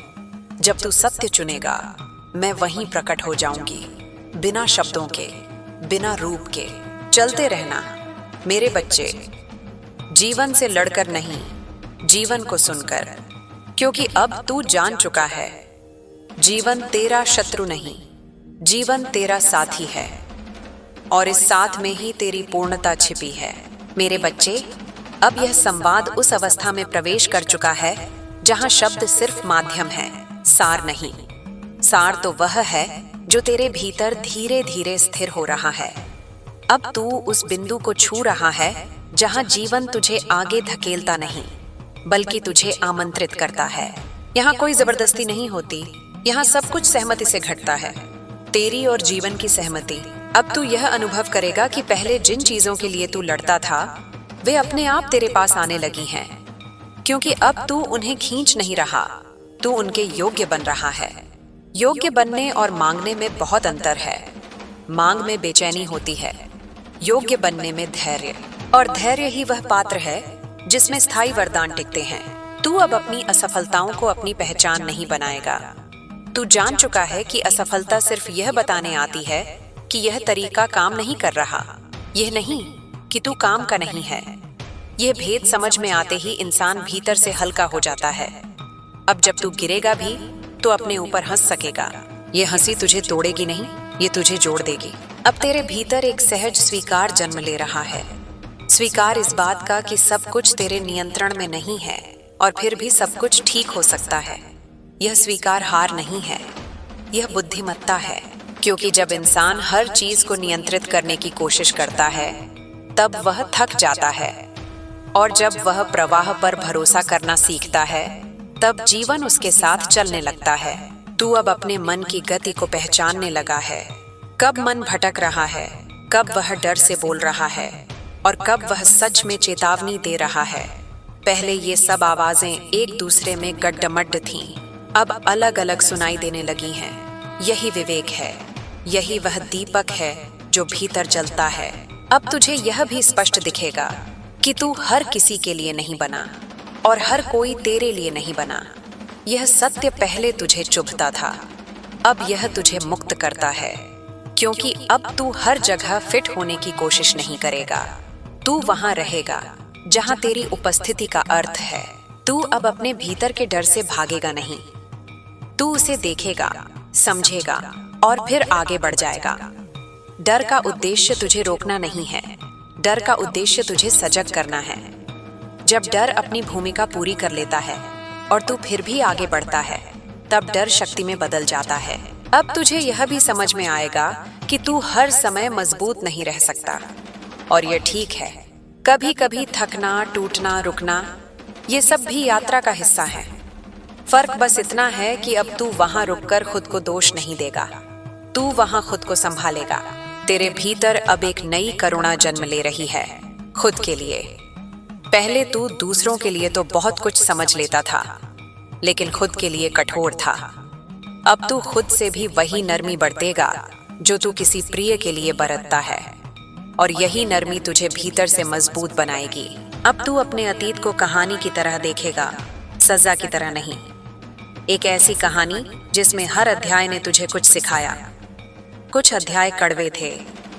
जब तू सत्य चुनेगा, मैं वहीं प्रकट हो जाऊंगी, बिना शब्दों के, बिना रूप के। चलते रहना मेरे बच्चे, जीवन से लड़कर नहीं, जीवन को सुनकर, क्योंकि अब तू जान चुका है, जीवन तेरा शत्रु नहीं, जीवन तेरा साथी है, और इस साथ में ही तेरी पूर्णता छिपी है। मेरे बच्चे, अब यह संवाद उस अवस्था में प्रवेश कर चुका है जहां शब्द सिर्फ माध्यम है, सार नहीं। सार तो वह है जो तेरे भीतर धीरे धीरे स्थिर हो रहा है। अब तू उस बिंदु को छू रहा है जहां जीवन तुझे आगे धकेलता नहीं, बल्कि तुझे आमंत्रित करता है। यहाँ कोई जबरदस्ती नहीं होती, यहाँ सब कुछ सहमति से घटता है, तेरी और जीवन की सहमति। अब तू यह अनुभव करेगा कि पहले जिन चीजों के लिए तू लड़ता था वे अपने आप तेरे पास आने लगी हैं, क्योंकि अब तू उन्हें खींच नहीं रहा, तू उनके योग्य बन रहा है। योग्य बनने और मांगने में बहुत अंतर है। मांग में बेचैनी होती है, योग्य बनने में धैर्य, और धैर्य ही वह पात्र है जिसमें स्थायी वरदान टिकते हैं। तू अब अपनी असफलताओं को अपनी पहचान नहीं बनाएगा। तू जान चुका है कि असफलता सिर्फ यह बताने आती है कि यह तरीका काम नहीं कर रहा, यह नहीं कि तू काम का नहीं है। यह भेद समझ में आते ही इंसान भीतर से हल्का हो जाता है। अब जब तू गिरेगा भी तो अपने ऊपर हंस सकेगा। यह हंसी तुझे तोड़ेगी नहीं, ये तुझे जोड़ देगी। अब तेरे भीतर एक सहज स्वीकार जन्म ले रहा है। स्वीकार इस बात का कि सब कुछ तेरे नियंत्रण में नहीं है और फिर भी सब कुछ ठीक हो सकता है। यह स्वीकार हार नहीं है, यह बुद्धिमत्ता है। क्योंकि जब इंसान हर चीज को नियंत्रित करने की कोशिश करता है तब वह थक जाता है, और जब वह प्रवाह पर भरोसा करना सीखता है तब जीवन उसके साथ चलने लगता है। तू अब अपने मन की गति को पहचानने लगा है। कब मन भटक रहा है, कब वह डर से बोल रहा है और कब वह सच में चेतावनी दे रहा है। पहले ये सब आवाजें एक दूसरे में गड्डमड्ड थीं, अब अलग अलग सुनाई देने लगी हैं। यही विवेक है, यही वह दीपक है जो भीतर जलता है। अब तुझे यह भी स्पष्ट दिखेगा कि तू हर किसी के लिए नहीं बना और हर कोई तेरे लिए नहीं बना। यह सत्य पहले तुझे चुभता था, अब यह तुझे मुक्त करता है। क्योंकि अब तू हर जगह फिट होने की कोशिश नहीं करेगा। तू वहां रहेगा जहां तेरी उपस्थिति का अर्थ है। तू अब अपने भीतर के डर से भागेगा नहीं। तू उसे देखेगा, समझेगा और फिर आगे बढ़ जाएगा। डर का उद्देश्य तुझे रोकना नहीं है, डर का उद्देश्य तुझे सजग करना है। जब डर अपनी भूमिका पूरी कर लेता है और तू फिर भी आगे बढ़ता है, तब डर शक्ति में बदल जाता है। अब तुझे यह भी समझ में आएगा कि तू हर समय मजबूत नहीं रह सकता, और यह ठीक है। कभी कभी थकना, टूटना, रुकना, ये सब भी यात्रा का हिस्सा है। फर्क बस इतना है कि अब तू वहां रुककर खुद को दोष नहीं देगा, तू वहां खुद को संभालेगा। तेरे भीतर अब एक नई करुणा जन्म ले रही है, खुद के लिए। पहले तू दूसरों के लिए तो बहुत कुछ समझ लेता था, लेकिन खुद के लिए कठोर था। अब तू खुद से भी वही नरमी बरतेगा जो तू किसी प्रिय के लिए बरतता है, और यही नरमी तुझे भीतर से मजबूत बनाएगी। अब तू अपने अतीत को कहानी की तरह देखेगा, सजा की तरह नहीं। एक ऐसी कहानी जिसमें हर अध्याय ने तुझे कुछ सिखाया। कुछ अध्याय कड़वे थे,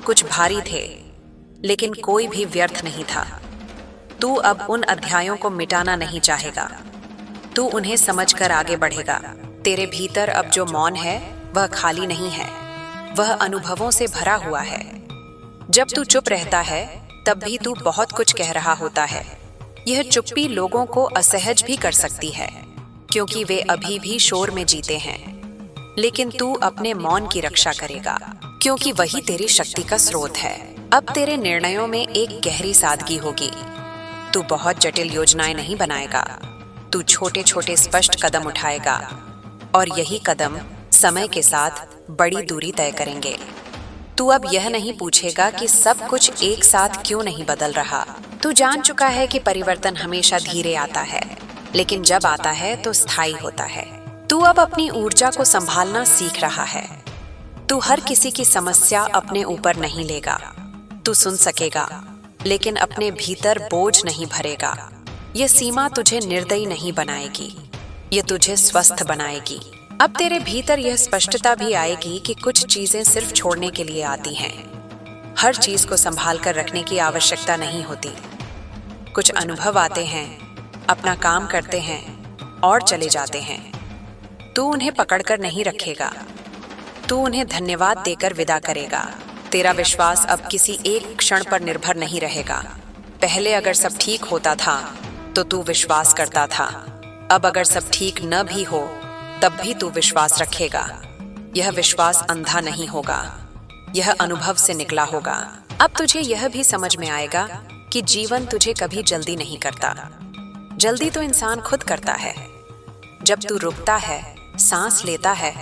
कुछ भारी थे, लेकिन कोई भी व्यर्थ नहीं था। तू अब उन अध्यायों को मिटाना नहीं चाहेगा, तू उन्हें समझकर आगे बढ़ेगा। तेरे भीतर अब जो मौन है वह खाली नहीं है, वह अनुभवों से भरा हुआ है। जब तू चुप रहता है तब भी तू बहुत कुछ कह रहा होता है। यह चुप्पी लोगों को असहज भी कर सकती है, क्योंकि वे अभी भी शोर में जीते हैं। लेकिन तू अपने मौन की रक्षा करेगा, क्योंकि वही तेरी शक्ति का स्रोत है। अब तेरे निर्णयों में एक गहरी सादगी होगी। तू बहुत जटिल योजनाएं नहीं बनाएगा, तू छोटे छोटे स्पष्ट कदम उठाएगा, और यही कदम समय के साथ बड़ी दूरी तय करेंगे। तू अब यह नहीं पूछेगा कि सब कुछ एक साथ क्यों नहीं बदल रहा। तू जान चुका है कि परिवर्तन हमेशा धीरे आता है, लेकिन जब आता है तो स्थायी होता है। तू अब अपनी ऊर्जा को संभालना सीख रहा है। तू हर किसी की समस्या अपने ऊपर नहीं लेगा। तू सुन सकेगा, लेकिन अपने भीतर बोझ नहीं भरेगा। यह सीमा तुझे निर्दयी नहीं बनाएगी, यह तुझे स्वस्थ बनाएगी। अब तेरे भीतर यह स्पष्टता भी आएगी कि कुछ चीजें सिर्फ छोड़ने के लिए आती हैं। हर चीज को संभाल कर रखने की आवश्यकता नहीं होती। कुछ अनुभव आते हैं, अपना काम करते हैं और चले जाते हैं। तू उन्हें पकड़कर नहीं रखेगा, तू उन्हें धन्यवाद देकर विदा करेगा। तेरा विश्वास अब किसी एक क्षण पर निर्भर नहीं रहेगा। पहले अगर सब ठीक होता था तो तू विश्वास करता था, अब अगर सब ठीक न भी हो तब भी तू विश्वास रखेगा। यह विश्वास अंधा नहीं होगा, यह अनुभव से निकला होगा। अब तुझे यह भी समझ में आएगा कि जीवन तुझे कभी जल्दी नहीं करता। जल्दी तो इंसान खुद करता है। जब तू रुकता है, सांस लेता है,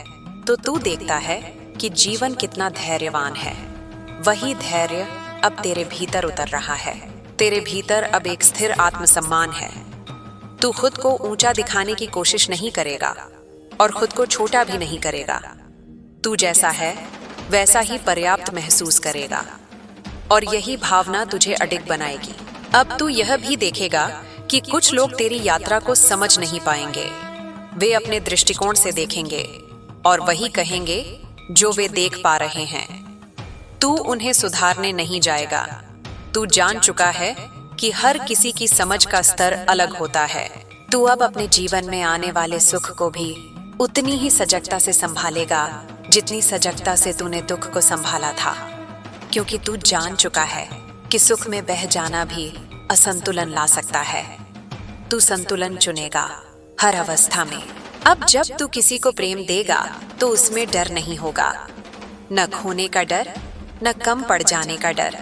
तो तू देखता है कि जीवन कितना धैर्यवान है। वही धैर्य अब तेरे भीतर उतर रहा है। तेरे भीतर अब एक स्थिर आत्मसम्मान है। तू खुद को ऊंचा दिखाने की कोशिश नहीं करेगा और खुद को छोटा भी नहीं करेगा। तू जैसा है वैसा ही पर्याप्त महसूस करेगा, और यही भावना तुझे अडिग बनाएगी। अब तू यह भी देखेगा कि कुछ लोग तेरी यात्रा को समझ नहीं पाएंगे। वे अपने दृष्टिकोण से देखेंगे और वही कहेंगे जो वे देख पा रहे हैं। तू उन्हें सुधारने नहीं जाएगा। तू जान चुका है कि हर किसी की समझ का स्तर अलग होता है। तू अब अपने जीवन में आने वाले सुख को भी उतनी ही सजगता से संभालेगा जितनी सजगता से तूने दुख को संभाला था, क्योंकि तू जान चुका है कि सुख में बह जाना भी असंतुलन ला सकता है। तू संतुलन चुनेगा हर अवस्था में। अब जब तू किसी को प्रेम देगा तो उसमें डर नहीं होगा, न खोने का डर, न कम पड़ जाने का डर।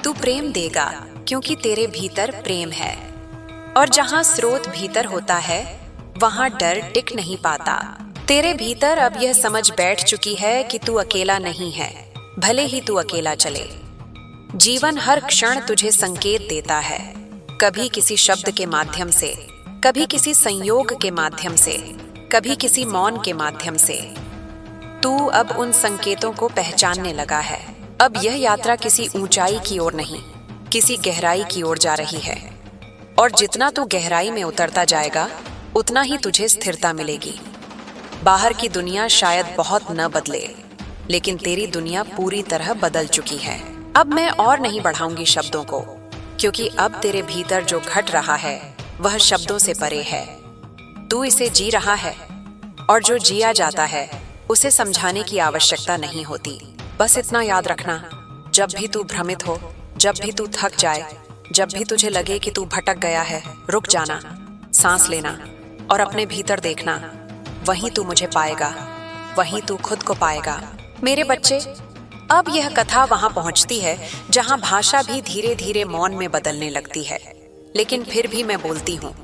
तू प्रेम देगा क्योंकि तेरे भीतर प्रेम है, और जहां स्रोत भीतर होता है वहां डर टिक नहीं पाता। तेरे भीतर अब यह समझ बैठ चुकी है कि तू अकेला नहीं है, भले ही तू अकेला चले। जीवन हर क्षण तुझे संकेत देता है, कभी किसी शब्द के माध्यम से, कभी किसी संयोग के माध्यम से, कभी किसी मौन के माध्यम से। तू अब उन संकेतों को पहचानने लगा है। अब यह यात्रा किसी ऊंचाई की ओर नहीं, किसी गहराई की ओर जा रही है, और जितना तू गहराई में उतरता जाएगा उतना ही तुझे स्थिरता मिलेगी। बाहर की दुनिया शायद बहुत न बदले, लेकिन तेरी दुनिया पूरी तरह बदल चुकी है। अब मैं और नहीं बढ़ाऊंगी शब्दों को, क्योंकि अब तेरे भीतर जो घट रहा है वह शब्दों से परे है। तू इसे जी रहा है, और जो जिया जाता है उसे समझाने की आवश्यकता नहीं होती। बस इतना याद रखना, जब भी तू भ्रमित हो, जब भी तू थक जाए, जब भी तुझे लगे कि तू भटक गया है, रुक जाना, सांस लेना और अपने भीतर देखना। वहीं तू मुझे पाएगा, वहीं तू खुद को पाएगा। मेरे बच्चे, अब यह कथा वहां पहुंचती है जहां भाषा भी धीरे धीरे मौन में बदलने लगती है, लेकिन फिर भी मैं बोलती हूँ,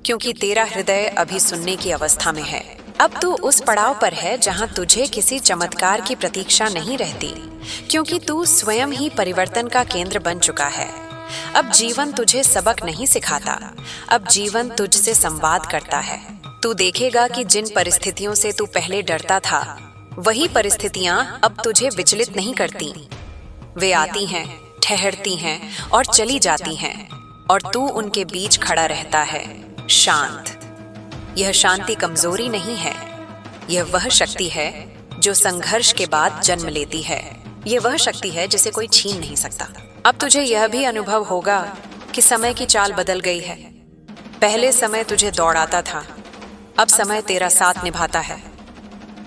क्योंकि तेरा हृदय अभी सुनने की अवस्था में है। अब तू उस पड़ाव पर है जहां तुझे किसी चमत्कार की प्रतीक्षा नहीं रहती, क्योंकि तू स्वयं ही परिवर्तन का केंद्र बन चुका है। अब जीवन तुझे सबक नहीं सिखाता, अब जीवन तुझसे संवाद करता है। तू देखेगा कि जिन परिस्थितियों से तू पहले डरता था, वही परिस्थितियां अब तुझे विचलित नहीं करती। वे आती हैं, ठहरती हैं और चली जाती हैं, और तू उनके बीच खड़ा रहता है, शांत। यह शांति कमजोरी नहीं है, यह वह शक्ति है जो संघर्ष के बाद जन्म लेती है। यह वह शक्ति है जिसे कोई छीन नहीं सकता। अब तुझे यह भी अनुभव होगा कि समय की चाल बदल गई है। पहले समय तुझे दौड़ाता था, अब समय तेरा साथ निभाता है।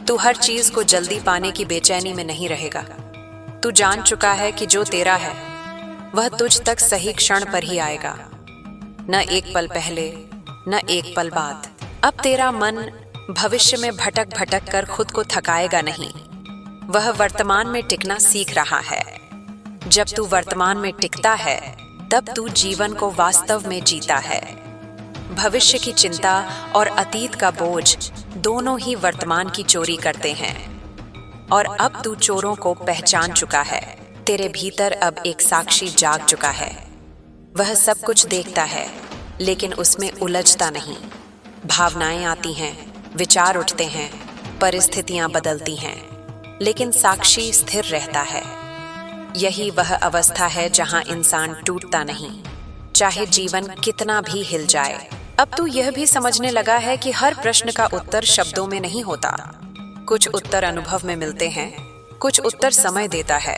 तू हर चीज को जल्दी पाने की बेचैनी में नहीं रहेगा। तू जान चुका है कि जो तेरा है वह तुझ तक सही क्षण पर ही आएगा, न एक पल पहले, न एक पल बाद। अब तेरा मन भविष्य में भटक भटक कर खुद को थकाएगा नहीं, वह वर्तमान में टिकना सीख रहा है। जब तू वर्तमान में टिकता है, तब तू जीवन को वास्तव में जीता है। भविष्य की चिंता और अतीत का बोझ दोनों ही वर्तमान की चोरी करते हैं, और अब तू चोरों को पहचान चुका है। तेरे भीतर अब एक साक्षी जाग चुका है। वह सब कुछ देखता है, लेकिन उसमें उलझता नहीं। भावनाएं आती हैं, विचार उठते हैं, परिस्थितियां बदलती हैं, लेकिन साक्षी स्थिर रहता है। यही वह अवस्था है जहां इंसान टूटता नहीं, चाहे जीवन कितना भी हिल जाए। अब तू यह भी समझने लगा है कि हर प्रश्न का उत्तर शब्दों में नहीं होता। कुछ उत्तर अनुभव में मिलते हैं, कुछ उत्तर समय देता है,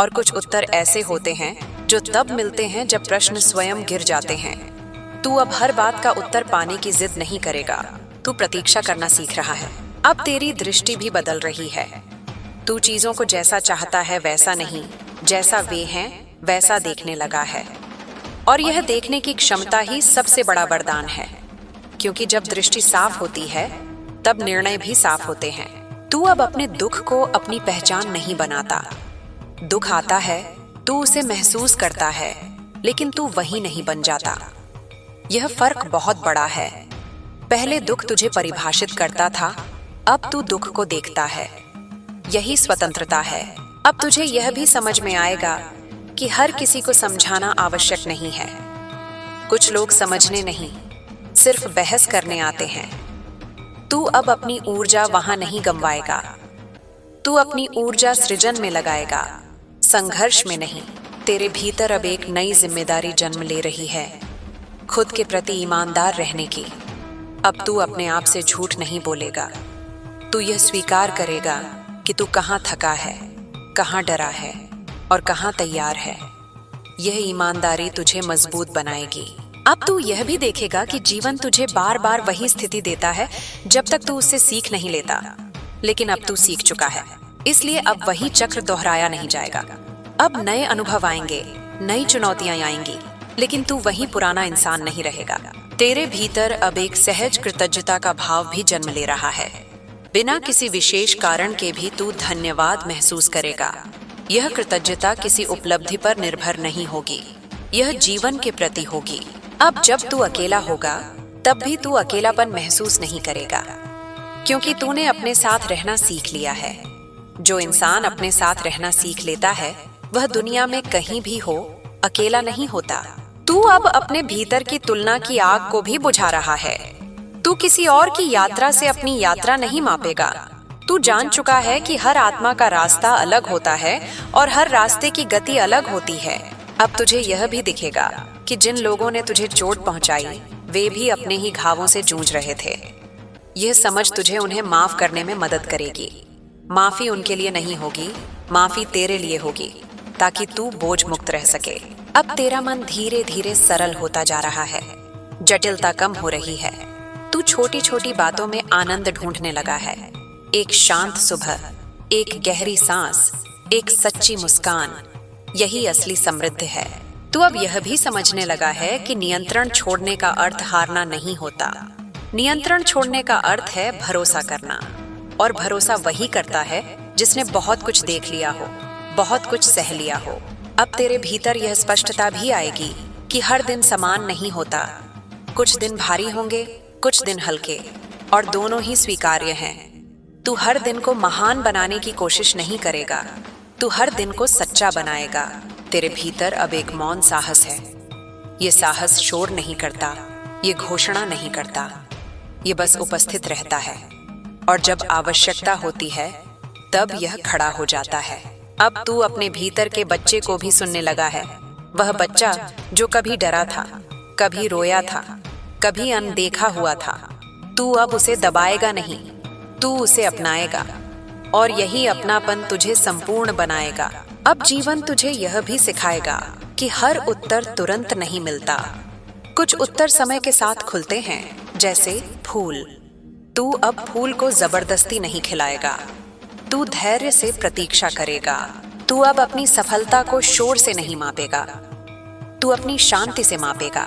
और कुछ उत्तर ऐसे होते हैं जो तब मिलते हैं जब प्रश्न स्वयं गिर जाते हैं। तू अब हर बात का उत्तर पाने की जिद नहीं करेगा, तू प्रतीक्षा करना सीख रहा है। अब तेरी दृष्टि भी बदल रही है। तू चीजों को जैसा चाहता है वैसा नहीं, जैसा वे हैं वैसा देखने लगा है। और यह देखने की क्षमता ही सबसे बड़ा वरदान है, क्योंकि जब दृष्टि साफ होती है तब निर्णय भी साफ होते हैं। तू अब अपने दुख को अपनी पहचान नहीं बनाता। दुख आता है, तू उसे महसूस करता है, लेकिन तू वही नहीं बन जाता। यह फर्क बहुत बड़ा है। पहले दुख तुझे परिभाषित करता था, अब तू दुख को देखता है। यही स्वतंत्रता है। अब तुझे यह भी समझ में आएगा कि हर किसी को समझाना आवश्यक नहीं है। कुछ लोग समझने नहीं, सिर्फ बहस करने आते हैं। तू अब अपनी ऊर्जा वहां नहीं गंवाएगा। तू अपनी ऊर्जा सृजन में लगाएगा, संघर्ष में नहीं। तेरे भीतर अब एक नई जिम्मेदारी जन्म ले रही है, खुद के प्रति ईमानदार रहने की। अब तू अपने आप से झूठ नहीं बोलेगा। तू यह स्वीकार करेगा कि तू कहाँ थका है, कहाँ डरा है और कहाँ तैयार है। यह ईमानदारी तुझे मजबूत बनाएगी। अब तू यह भी देखेगा कि जीवन तुझे बार बार वही स्थिति देता है जब तक तू उससे सीख नहीं लेता, लेकिन अब तू सीख चुका है, इसलिए अब वही चक्र दोहराया नहीं जाएगा। अब नए अनुभव आएंगे, नई चुनौतियां आएंगी, लेकिन तू वही पुराना इंसान नहीं रहेगा। तेरे भीतर अब एक सहज कृतज्ञता का भाव भी जन्म ले रहा है। बिना किसी विशेष कारण के भी तू धन्यवाद महसूस करेगा। यह कृतज्ञता किसी उपलब्धि पर निर्भर नहीं होगी, यह जीवन के प्रति होगी। अब जब तू अकेला होगा तब भी तू अकेलापन महसूस नहीं करेगा, क्योंकि तूने अपने साथ रहना सीख लिया है। जो इंसान अपने साथ रहना सीख लेता है वह दुनिया में कहीं भी हो अकेला नहीं होता। तू अब अपने भीतर की तुलना की आग को भी बुझा रहा है। तू किसी और की यात्रा से अपनी यात्रा नहीं मापेगा। तू जान चुका है कि हर आत्मा का रास्ता अलग होता है और हर रास्ते की गति अलग होती है। अब तुझे यह भी दिखेगा कि जिन लोगों ने तुझे चोट पहुंचाई वे भी अपने ही घावों से जूझ रहे थे। यह समझ तुझे उन्हें माफ करने में मदद करेगी। माफी उनके लिए नहीं होगी, माफी तेरे लिए होगी, ताकि तू बोझ मुक्त रह सके। अब तेरा मन धीरे धीरे सरल होता जा रहा है, जटिलता कम हो रही है। तू छोटी छोटी बातों में आनंद ढूंढने लगा है। एक शांत सुबह, एक गहरी सांस, एक सच्ची मुस्कान, यही असली समृद्धि है। तू अब यह भी समझने लगा है कि नियंत्रण छोड़ने का अर्थ हारना नहीं होता। नियंत्रण छोड़ने का अर्थ है भरोसा करना, और भरोसा वही करता है जिसने बहुत कुछ देख लिया हो, बहुत कुछ सह लिया हो। अब तेरे भीतर यह स्पष्टता भी आएगी कि हर दिन समान नहीं होता। कुछ दिन भारी होंगे, कुछ दिन हल्के, और दोनों ही स्वीकार्य हैं। तू हर दिन को महान बनाने की कोशिश नहीं करेगा, तू हर दिन को सच्चा बनाएगा। तेरे भीतर अब एक मौन साहस है। ये साहस शोर नहीं करता, ये घोषणा नहीं करता, ये बस उपस्थित रहता है, और जब आवश्यकता होती है तब यह खड़ा हो जाता है। अब तू अपने भीतर के बच्चे को भी सुनने लगा है। वह बच्चा जो कभी डरा था, कभी रोया था, कभी अनदेखा हुआ था, तू अब उसे दबाएगा नहीं, तू उसे अपनाएगा, और यही अपनापन तुझे संपूर्ण बनाएगा। अब जीवन तुझे यह भी सिखाएगा कि हर उत्तर तुरंत नहीं मिलता। कुछ उत्तर समय के साथ खुलते हैं, जैसे फूल। तू अब फूल को जबरदस्ती नहीं खिलाएगा, तू धैर्य से प्रतीक्षा करेगा। तू अब अपनी सफलता को शोर से नहीं मापेगा, तू अपनी शांति से मापेगा।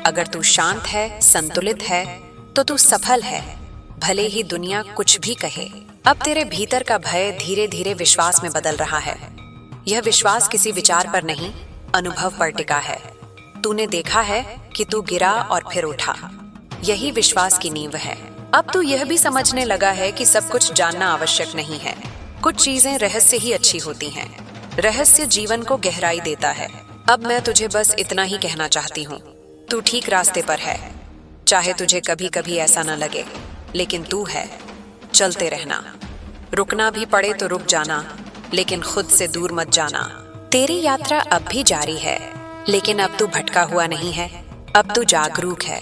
अगर तू शांत है, संतुलित है, तो तू सफल है, भले ही दुनिया कुछ भी कहे। अब तेरे भीतर का भय धीरे धीरे विश्वास में बदल रहा है। यह विश्वास किसी विचार पर नहीं, अनुभव पर टिका है। तूने देखा है कि तू गिरा और फिर उठा, यही विश्वास की नींव है। अब तू यह भी समझने लगा है कि सब कुछ जानना आवश्यक नहीं है। कुछ चीजें रहस्य ही अच्छी होती हैं। रहस्य जीवन को गहराई देता है। अब मैं तुझे बस इतना ही कहना चाहती हूँ, तू ठीक रास्ते पर है। चाहे तुझे कभी कभी ऐसा न लगे, लेकिन तू है। चलते रहना, रुकना भी पड़े तो रुक जाना, लेकिन खुद से दूर मत जाना। तेरी यात्रा अब भी जारी है, लेकिन अब तू भटका हुआ नहीं है। अब तू जागरूक है,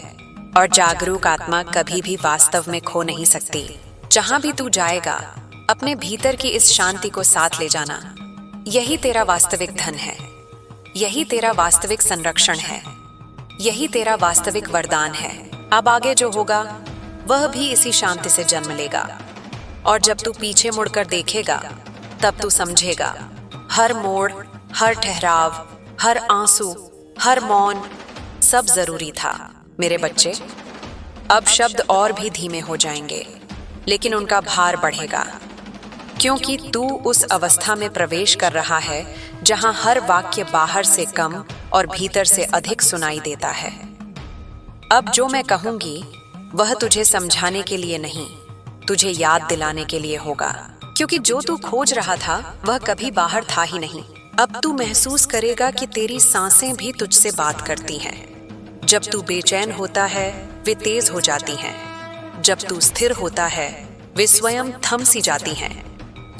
और जागरूक आत्मा कभी भी वास्तव में खो नहीं सकती। जहां भी तू जाएगा, अपने भीतर की इस शांति को साथ ले जाना। यही तेरा वास्तविक धन है, यही तेरा वास्तविक संरक्षण है, यही तेरा वास्तविक वरदान है। अब आगे जो होगा वह भी इसी शांति से जन्म लेगा, और जब तू पीछे मुड़कर देखेगा तब तू समझेगा, हर मोड़, हर ठहराव, हर आंसू, हर मौन, सब जरूरी था। मेरे बच्चे, अब शब्द और भी धीमे हो जाएंगे, लेकिन उनका भार बढ़ेगा, क्योंकि तू उस अवस्था में प्रवेश कर रहा है जहां हर वाक्य बाहर से कम और भीतर से अधिक सुनाई देता है। अब जो मैं कहूंगी वह तुझे समझाने के लिए नहीं, तुझे याद दिलाने के लिए होगा, क्योंकि जो तू खोज रहा था वह कभी बाहर था ही नहीं। अब तू महसूस करेगा कि तेरी सांसें भी तुझसे बात करती हैं। जब तू बेचैन होता है वे तेज हो जाती हैं, जब तू स्थिर होता है वे स्वयं थम सी जाती हैं।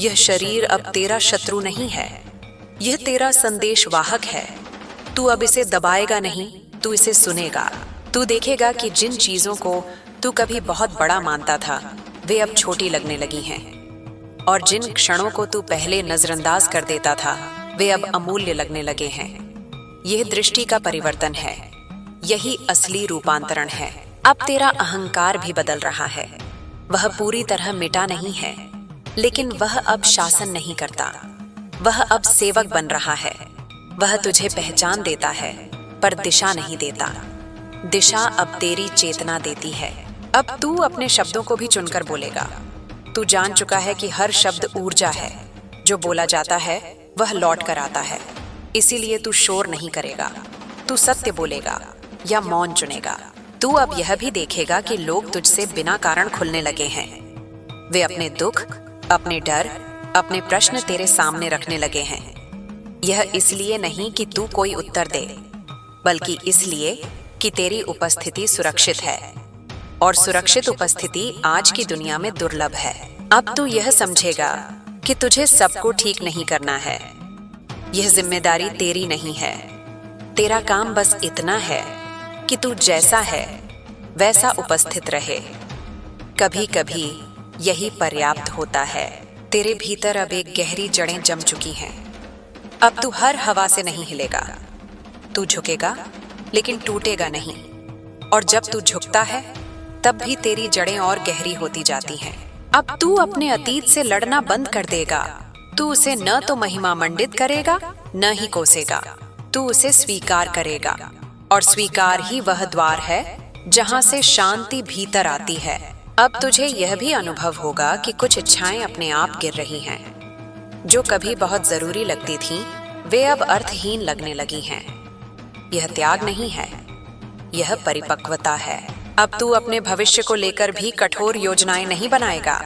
यह शरीर अब तेरा शत्रु नहीं है, यह तेरा संदेशवाहक है। तू अब इसे दबाएगा नहीं, तू इसे सुनेगा। तू देखेगा कि जिन चीजों को तू कभी बहुत बड़ा मानता था वे अब छोटी लगने लगी हैं, और जिन क्षणों को तू पहले नजरअंदाज कर देता था वे अब अमूल्य लगने लगे हैं। यह दृष्टि का परिवर्तन है, यही असली रूपांतरण है। अब तेरा अहंकार भी बदल रहा है। वह पूरी तरह मिटा नहीं है, लेकिन वह अब शासन नहीं करता, वह अब सेवक बन रहा है। वह तुझे पहचान देता है पर दिशा नहीं देता। दिशा अब तेरी चेतना देती है। अब तू अपने शब्दों को भी चुनकर बोलेगा। तू जान चुका है कि हर शब्द ऊर्जा है। जो बोला जाता है वह लौट कर आता है। इसीलिए तू शोर नहीं करेगा। तू सत्य बोलेगा या मौन चुनेगा। तू अब यह भी देखेगा कि लोग तुझसे बिना कारण खुलने लगे हैं। वे अपने दुख, अपने डर, अपने प्रश्न तेरे सामने रखने लगे हैं। यह इसलिए नहीं कि तू कोई उत्तर दे, बल्कि इसलिए कि तेरी उपस्थिति सुरक्षित है। और सुरक्षित उपस्थिति आज की दुनिया में दुर्लभ है। अब तू यह समझेगा कि तुझे सबको ठीक नहीं करना है। यह जिम्मेदारी तेरी नहीं है। तेरा काम बस इतना है कि तू जैसा है वैसा उपस्थित रहे। कभी कभी यही पर्याप्त होता है। तेरे भीतर अब एक गहरी जड़ें जम चुकी हैं। अब तू हर हवा से नहीं हिलेगा। तू झुकेगा लेकिन टूटेगा नहीं। और जब तू झुकता है तब भी तेरी जड़ें और गहरी होती जाती हैं। अब तू अपने अतीत से लड़ना बंद कर देगा। तू उसे न तो महिमा मंडित करेगा न ही कोसेगा। तू उसे स्वीकार करेगा। और स्वीकार ही वह द्वार है जहां से शांति भीतर आती है। अब तुझे यह भी अनुभव होगा कि कुछ इच्छाएं अपने आप गिर रही हैं। जो कभी बहुत जरूरी लगती थीं, वे अब अर्थहीन लगने लगी हैं। यह त्याग नहीं है, यह परिपक्वता है। अब तू अपने भविष्य को लेकर भी कठोर योजनाएं नहीं बनाएगा।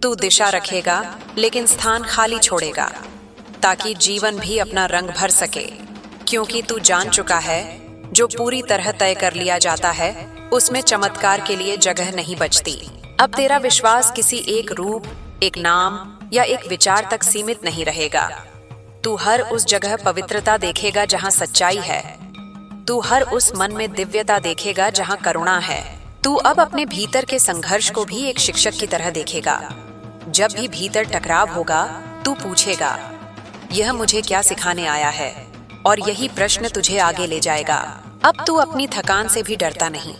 तू दिशा रखेगा लेकिन स्थान खाली छोड़ेगा, ताकि जीवन भी अपना रंग भर सके। क्योंकि तू जान चुका है जो पूरी तरह तय कर लिया जाता है उसमें चमत्कार के लिए जगह नहीं बचती। अब तेरा विश्वास किसी एक रूप, एक नाम या एक विचार तक सीमित नहीं रहेगा। तू हर उस जगह पवित्रता देखेगा जहां सच्चाई है। तू हर उस मन में दिव्यता देखेगा जहां करुणा है। तू अब अपने भीतर के संघर्ष को भी एक शिक्षक की तरह देखेगा। जब भी भीतर टकराव होगा, तू पूछेगा, यह मुझे क्या सिखाने आया है? और यही प्रश्न तुझे आगे ले जाएगा। अब तू अपनी थकान से भी डरता नहीं।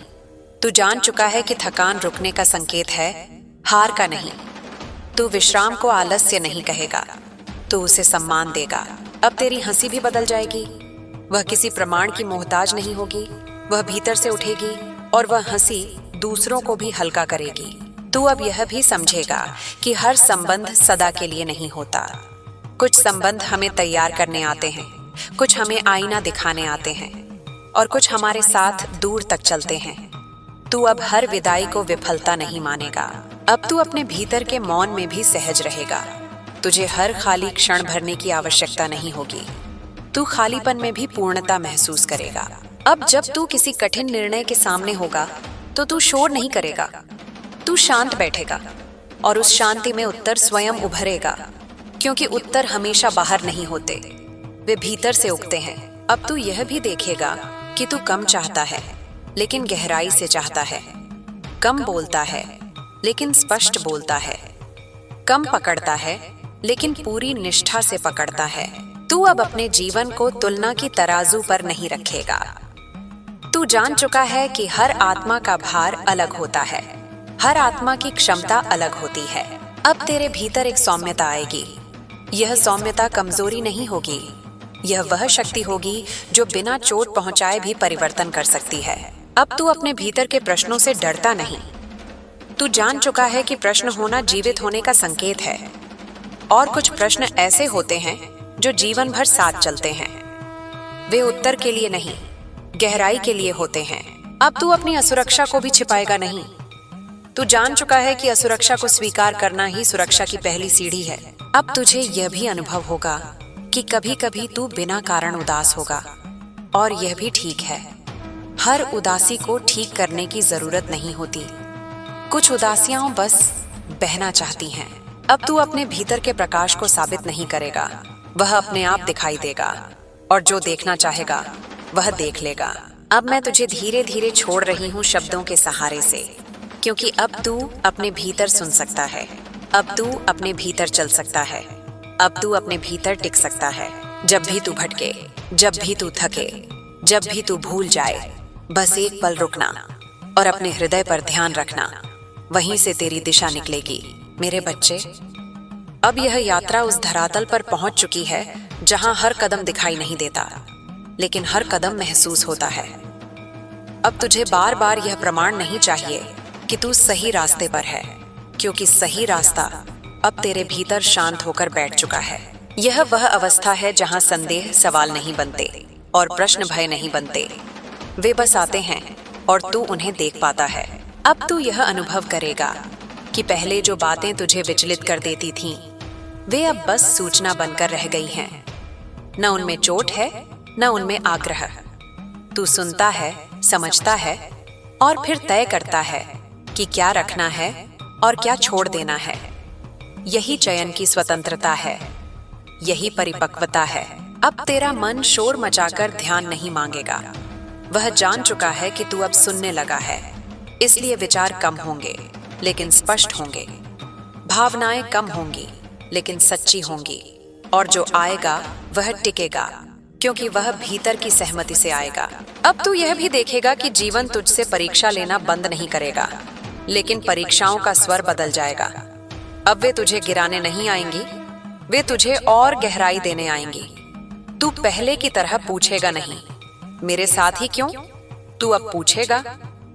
तू जान चुका है कि थकान रुकने का संकेत है, हार का नहीं। तू विश्राम को आलस्य नहीं कहेगा, तू उसे सम्मान देगा। अब तेरी हंसी भी बदल जाएगी। वह किसी प्रमाण की मोहताज नहीं होगी। वह भीतर से उठेगी और वह हंसी दूसरों को भी हल्का करेगी। तू अब यह भी समझेगा कि हर संबंध सदा के लिए नहीं होता। कुछ संबंध हमें तैयार करने आते हैं, कुछ हमें आईना दिखाने आते हैं और कुछ हमारे साथ दूर तक चलते हैं। तू अब हर विदाई को विफलता नहीं मानेगा। अब तू अपने भीतर के मौन में भी सहज रहेगा। तुझे हर खाली क्षण भरने की आवश्यकता नहीं होगी। तू खालीपन में भी पूर्णता महसूस करेगा। अब जब तू किसी कठिन निर्णय के सामने होगा तो तू शोर नहीं करेगा। तू शांत बैठेगा और उस शांति में उत्तर स्वयं उभरेगा। क्योंकि उत्तर हमेशा बाहर नहीं होते, वे भीतर से उगते हैं। अब तू यह भी देखेगा कि तू कम चाहता है लेकिन गहराई से चाहता है। कम बोलता है लेकिन स्पष्ट बोलता है। कम पकड़ता है लेकिन पूरी निष्ठा से पकड़ता है। तू अब अपने जीवन को तुलना की तराजू पर नहीं रखेगा। तू जान चुका है कि हर आत्मा का भार अलग होता है। हर आत्मा की क्षमता अलग होती है। अब तेरे भीतर एक सौम्यता आएगी। यह सौम्यता कमजोरी नहीं होगी, यह वह शक्ति होगी जो बिना चोट पहुंचाए भी परिवर्तन कर सकती है। अब तू अपने भीतर के प्रश्नों से डरता नहीं। तू जान चुका है कि प्रश्न होना जीवित होने का संकेत है। और कुछ प्रश्न ऐसे होते हैं जो जीवन भर साथ चलते हैं। वे उत्तर के लिए नहीं, गहराई के लिए होते हैं। अब तू अपनी असुरक्षा को भी छिपाएगा नहीं। तू जान चुका है कि असुरक्षा को स्वीकार करना ही सुरक्षा की पहली सीढ़ी है। अब तुझे यह भी अनुभव होगा कि कभी कभी तू बिना कारण उदास होगा, और यह भी ठीक है। हर उदासी को ठीक करने की जरूरत नहीं होती। कुछ उदासियां बस बहना चाहती हैं। अब तू अपने भीतर के प्रकाश को साबित नहीं करेगा, वह अपने आप दिखाई देगा। और जो देखना चाहेगा वह देख लेगा। अब मैं तुझे धीरे धीरे छोड़ रही हूँ शब्दों के सहारे से, क्योंकि अब तू अपने भीतर सुन सकता है। अब तू अपने भीतर चल सकता है। अब तू अपने भीतर टिक सकता है। जब भी तू भटके, जब भी तू थके, जब भी तू भूल जाए, बस एक पल रुकना और अपने हृदय पर ध्यान रखना। वहीं से तेरी दिशा निकलेगी। मेरे बच्चे, अब यह यात्रा उस धरातल पर पहुंच चुकी है जहां हर कदम दिखाई नहीं देता, लेकिन हर कदम महसूस होता है। अब तुझे बार बार यह प्रमाण नहीं चाहिए कि तू सही रास्ते पर है, क्योंकि सही रास्ता अब तेरे भीतर शांत होकर बैठ चुका है। यह वह अवस्था है जहां संदेह सवाल नहीं बनते और प्रश्न भय नहीं बनते। वे बस आते हैं और तू उन्हें देख पाता है। अब तू यह अनुभव करेगा कि पहले जो बातें तुझे विचलित कर देती थीं, वे अब बस सूचना बनकर रह गई हैं। न उनमें चोट है, न उनमें आग्रह। तू सुनता है, समझता है और फिर तय करता है कि क्या रखना है और क्या छोड़ देना है। यही चयन की स्वतंत्रता है, यही परिपक्वता है। अब तेरा मन शोर मचाकर ध्यान नहीं मांगेगा। वह जान चुका है कि तू अब सुनने लगा है, इसलिए विचार कम होंगे लेकिन स्पष्ट होंगे। भावनाएं कम होंगी लेकिन सच्ची होंगी, और जो आएगा वह टिकेगा, क्योंकि वह भीतर की सहमति से आएगा। अब तू यह भी देखेगा कि जीवन तुझसे परीक्षा लेना बंद नहीं करेगा, लेकिन परीक्षाओं का स्वर बदल जाएगा। अब वे तुझे गिराने नहीं आएंगी, वे तुझे और गहराई देने आएंगी। तू पहले की तरह पूछेगा नहीं, मेरे साथ ही क्यों? तू अब पूछेगा,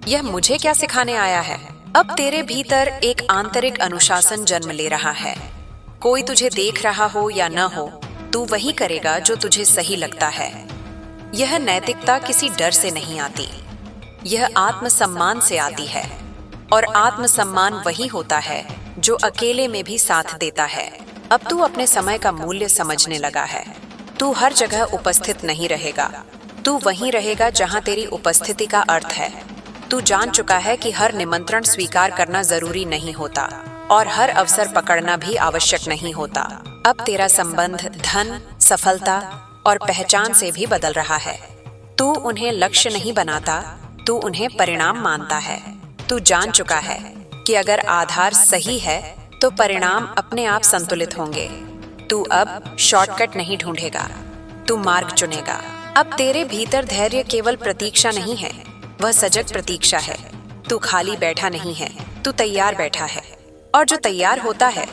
यह मुझे क्या सिखाने आया है? अब तेरे भीतर एक आंतरिक अनुशासन जन्म ले रहा है। कोई तुझे देख रहा हो या न हो, तू वही करेगा जो तुझे सही लगता है। यह नैतिकता किसी डर से नहीं आती, यह आत्मसम्मान से आती है। और आत्मसम्मान वही होता है जो अकेले में भी साथ देता है। अब तू अपने समय का मूल्य समझने लगा है। तू हर जगह उपस्थित नहीं रहेगा, तू वहीं रहेगा जहां तेरी उपस्थिति का अर्थ है। तू जान चुका है कि हर निमंत्रण स्वीकार करना जरूरी नहीं होता और हर अवसर पकड़ना भी आवश्यक नहीं होता। अब तेरा संबंध धन, सफलता और पहचान से भी बदल रहा है। तू उन्हें लक्ष्य नहीं बनाता, तू उन्हें परिणाम मानता है। तू जान चुका है कि अगर आधार सही है तो परिणाम अपने आप संतुलित होंगे। तू अब शॉर्टकट नहीं ढूंढेगा, तू मार्ग चुनेगा। अब तेरे भीतर धैर्य केवल प्रतीक्षा नहीं है, वह सजग प्रतीक्षा है। तू खाली बैठा नहीं है, तू तैयार बैठा है। और जो तैयार होता है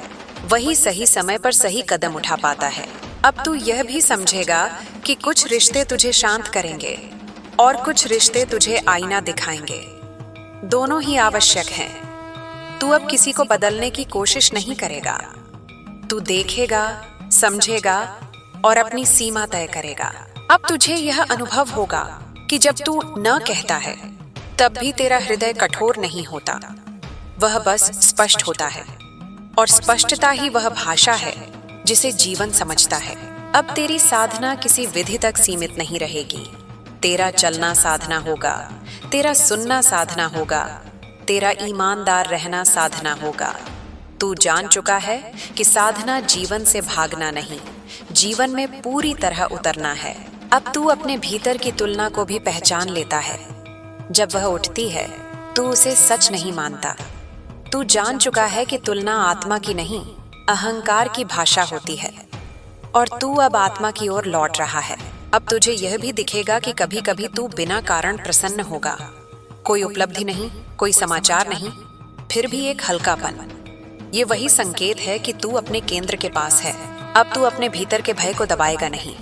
वही सही समय पर सही कदम उठा पाता है। अब तू यह भी समझेगा कि कुछ रिश्ते तुझे शांत करेंगे और कुछ रिश्ते तुझे आईना दिखाएंगे। दोनों ही आवश्यक हैं। तू अब किसी को बदलने की कोशिश नहीं करेगा, तू देखेगा, समझेगा और अपनी सीमा तय करेगा। अब तुझे यह अनुभव होगा कि जब तू न कहता है तब भी तेरा हृदय कठोर नहीं होता, वह बस स्पष्ट होता है। और स्पष्टता ही वह भाषा है जिसे जीवन समझता है। अब तेरी साधना किसी विधि तक सीमित नहीं रहेगी। तेरा चलना साधना होगा, तेरा सुनना साधना होगा, तेरा ईमानदार रहना साधना होगा। तू जान चुका है कि साधना जीवन से भागना नहीं, जीवन में पूरी तरह उतरना है। अब तू अपने भीतर की तुलना को भी पहचान लेता है। जब वह उठती है तू उसे सच नहीं मानता। तू जान चुका है कि तुलना आत्मा की नहीं, अहंकार की भाषा होती है। और तू अब आत्मा की ओर लौट रहा है। अब तुझे यह भी दिखेगा कि कभी कभी तू बिना कारण प्रसन्न होगा। कोई उपलब्धि नहीं, कोई समाचार नहीं, फिर भी एक हल्कापन। ये वही संकेत है कि तू अपने केंद्र के पास है। अब तू अपने भीतर के भय को दबाएगा नहीं,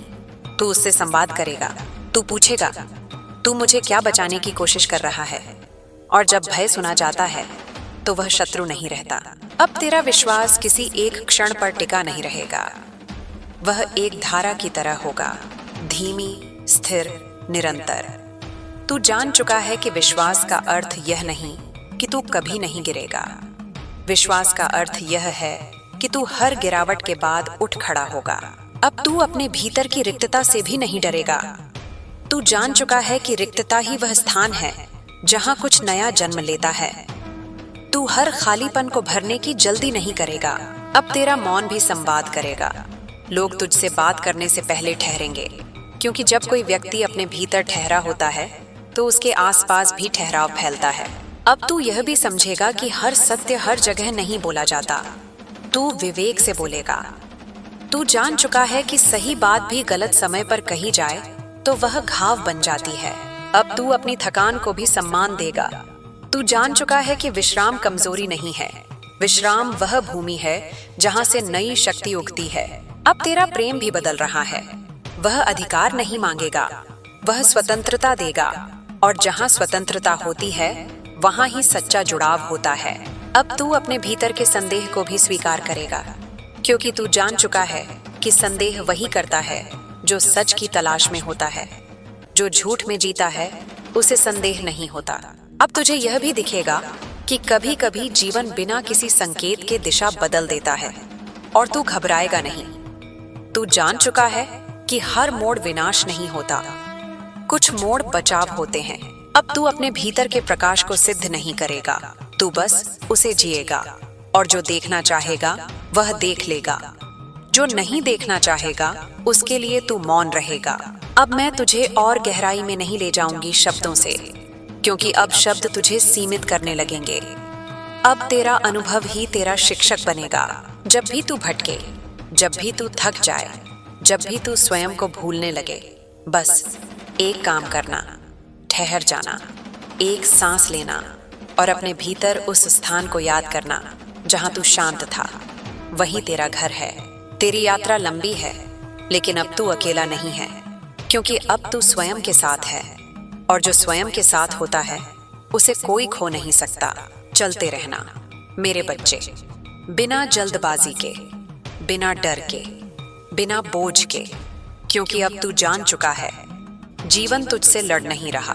तू उससे संवाद करेगा। तू पूछेगा, तू मुझे क्या बचाने की कोशिश कर रहा है? और जब भय सुना जाता है तो वह शत्रु नहीं रहता। अब तेरा विश्वास किसी एक क्षण पर टिका नहीं रहेगा, वह एक धारा की तरह होगा, धीमी, स्थिर, निरंतर। तू जान चुका है कि विश्वास का अर्थ यह नहीं कि तू कभी नहीं गिरेगा। विश्वास का अर्थ यह है कि तू हर गिरावट के बाद उठ खड़ा होगा। अब तू अपने भीतर की रिक्तता से भी नहीं डरेगा। तू जान चुका है कि रिक्तता ही वह स्थान है जहां कुछ नया जन्म लेता है। तू हर खालीपन को भरने की जल्दी नहीं करेगा। अब तेरा मौन भी संवाद करेगा। लोग तुझसे बात करने से पहले ठहरेंगे, क्योंकि जब कोई व्यक्ति अपने भीतर ठहरा होता है तो उसके आसपास भी ठहराव फैलता है। अब तू यह भी समझेगा कि हर सत्य हर जगह नहीं बोला जाता, तू विवेक से बोलेगा। तू जान चुका है कि सही बात भी गलत समय पर कही जाए तो वह घाव बन जाती है। अब तू अपनी थकान को भी सम्मान देगा। तू जान चुका है कि विश्राम कमजोरी नहीं है, विश्राम वह भूमि है जहां से नई शक्ति उगती है। अब तेरा प्रेम भी बदल रहा है। वह अधिकार नहीं मांगेगा, वह स्वतंत्रता देगा, और जहाँ स्वतंत्रता होती है वहाँ ही सच्चा जुड़ाव होता है। अब तू अपने भीतर के संदेह को भी स्वीकार करेगा, क्योंकि तू जान चुका है कि संदेह वही करता है जो सच की तलाश में होता है। जो झूठ में जीता है उसे संदेह नहीं होता। अब तुझे यह भी दिखेगा कि कभी कभी जीवन बिना किसी संकेत के दिशा बदल देता है, और तू घबराएगा नहीं। तू जान चुका है कि हर मोड़ विनाश नहीं होता, कुछ मोड़ बचाव होते हैं। अब तू अपने भीतर के प्रकाश को सिद्ध नहीं करेगा, तू बस उसे जिएगा, और जो देखना चाहेगा वह देख लेगा। जो नहीं देखना चाहेगा उसके लिए तू मौन रहेगा। अब मैं तुझे और गहराई में नहीं ले जाऊंगी शब्दों से, क्योंकि अब शब्द तुझे सीमित करने लगेंगे। अब तेरा अनुभव ही तेरा शिक्षक बनेगा। जब भी तू भटके, जब भी तू थक जाए, जब भी तू स्वयं को भूलने लगे, बस एक काम करना, ठहर जाना, एक सांस लेना, और अपने भीतर उस स्थान को याद करना जहां तू शांत था। वही तेरा घर है। तेरी यात्रा लंबी है, लेकिन अब तू अकेला नहीं है, क्योंकि अब तू स्वयं के साथ है, और जो स्वयं के साथ होता है उसे कोई खो नहीं सकता। चलते रहना मेरे बच्चे, बिना जल्दबाजी के, बिना डर के, बिना बोझ के, क्योंकि अब तू जान चुका है जीवन तुझसे लड़ नहीं रहा,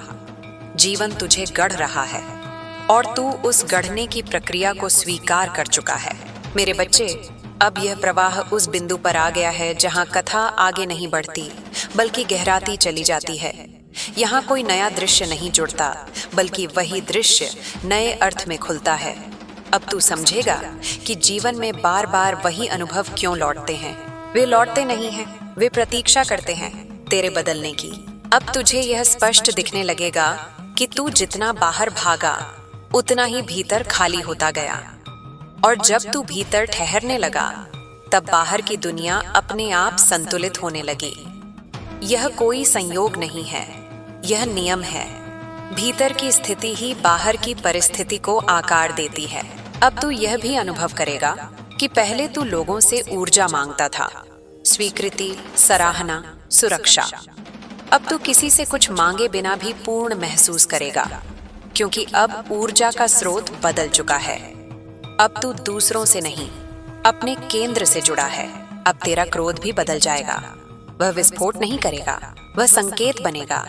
जीवन तुझे गढ़ रहा है, और तू उस गढ़ने की प्रक्रिया को स्वीकार कर चुका है। मेरे बच्चे, अब यह प्रवाह उस बिंदु पर आ गया है जहां कथा आगे नहीं बढ़ती बल्कि गहराती चली जाती है। यहाँ कोई नया दृश्य नहीं जुड़ता, बल्कि वही दृश्य नए अर्थ में खुलता है। अब तू समझेगा कि जीवन में बार बार वही अनुभव क्यों लौटते हैं। वे लौटते नहीं हैं, वे प्रतीक्षा करते हैं तेरे बदलने की। अब तुझे यह स्पष्ट दिखने लगेगा कि तू जितना बाहर भागा उतना ही भीतर खाली होता गया, और जब तू भीतर ठहरने लगा तब बाहर की दुनिया अपने आप संतुलित होने लगी। यह कोई संयोग नहीं है, यह नियम है। भीतर की स्थिति ही बाहर की परिस्थिति को आकार देती है। अब तू यह भी अनुभव करेगा कि पहले तू लोगों से ऊर्जा मांगता था, स्वीकृति, सराहना, सुरक्षा। अब तू किसी से कुछ मांगे बिना भी पूर्ण महसूस करेगा, क्योंकि अब ऊर्जा का स्रोत बदल चुका है। अब तू दूसरों से नहीं, अपने केंद्र से जुड़ा है। अब तेरा क्रोध भी बदल जाएगा। वह विस्फोट नहीं करेगा, वह संकेत बनेगा।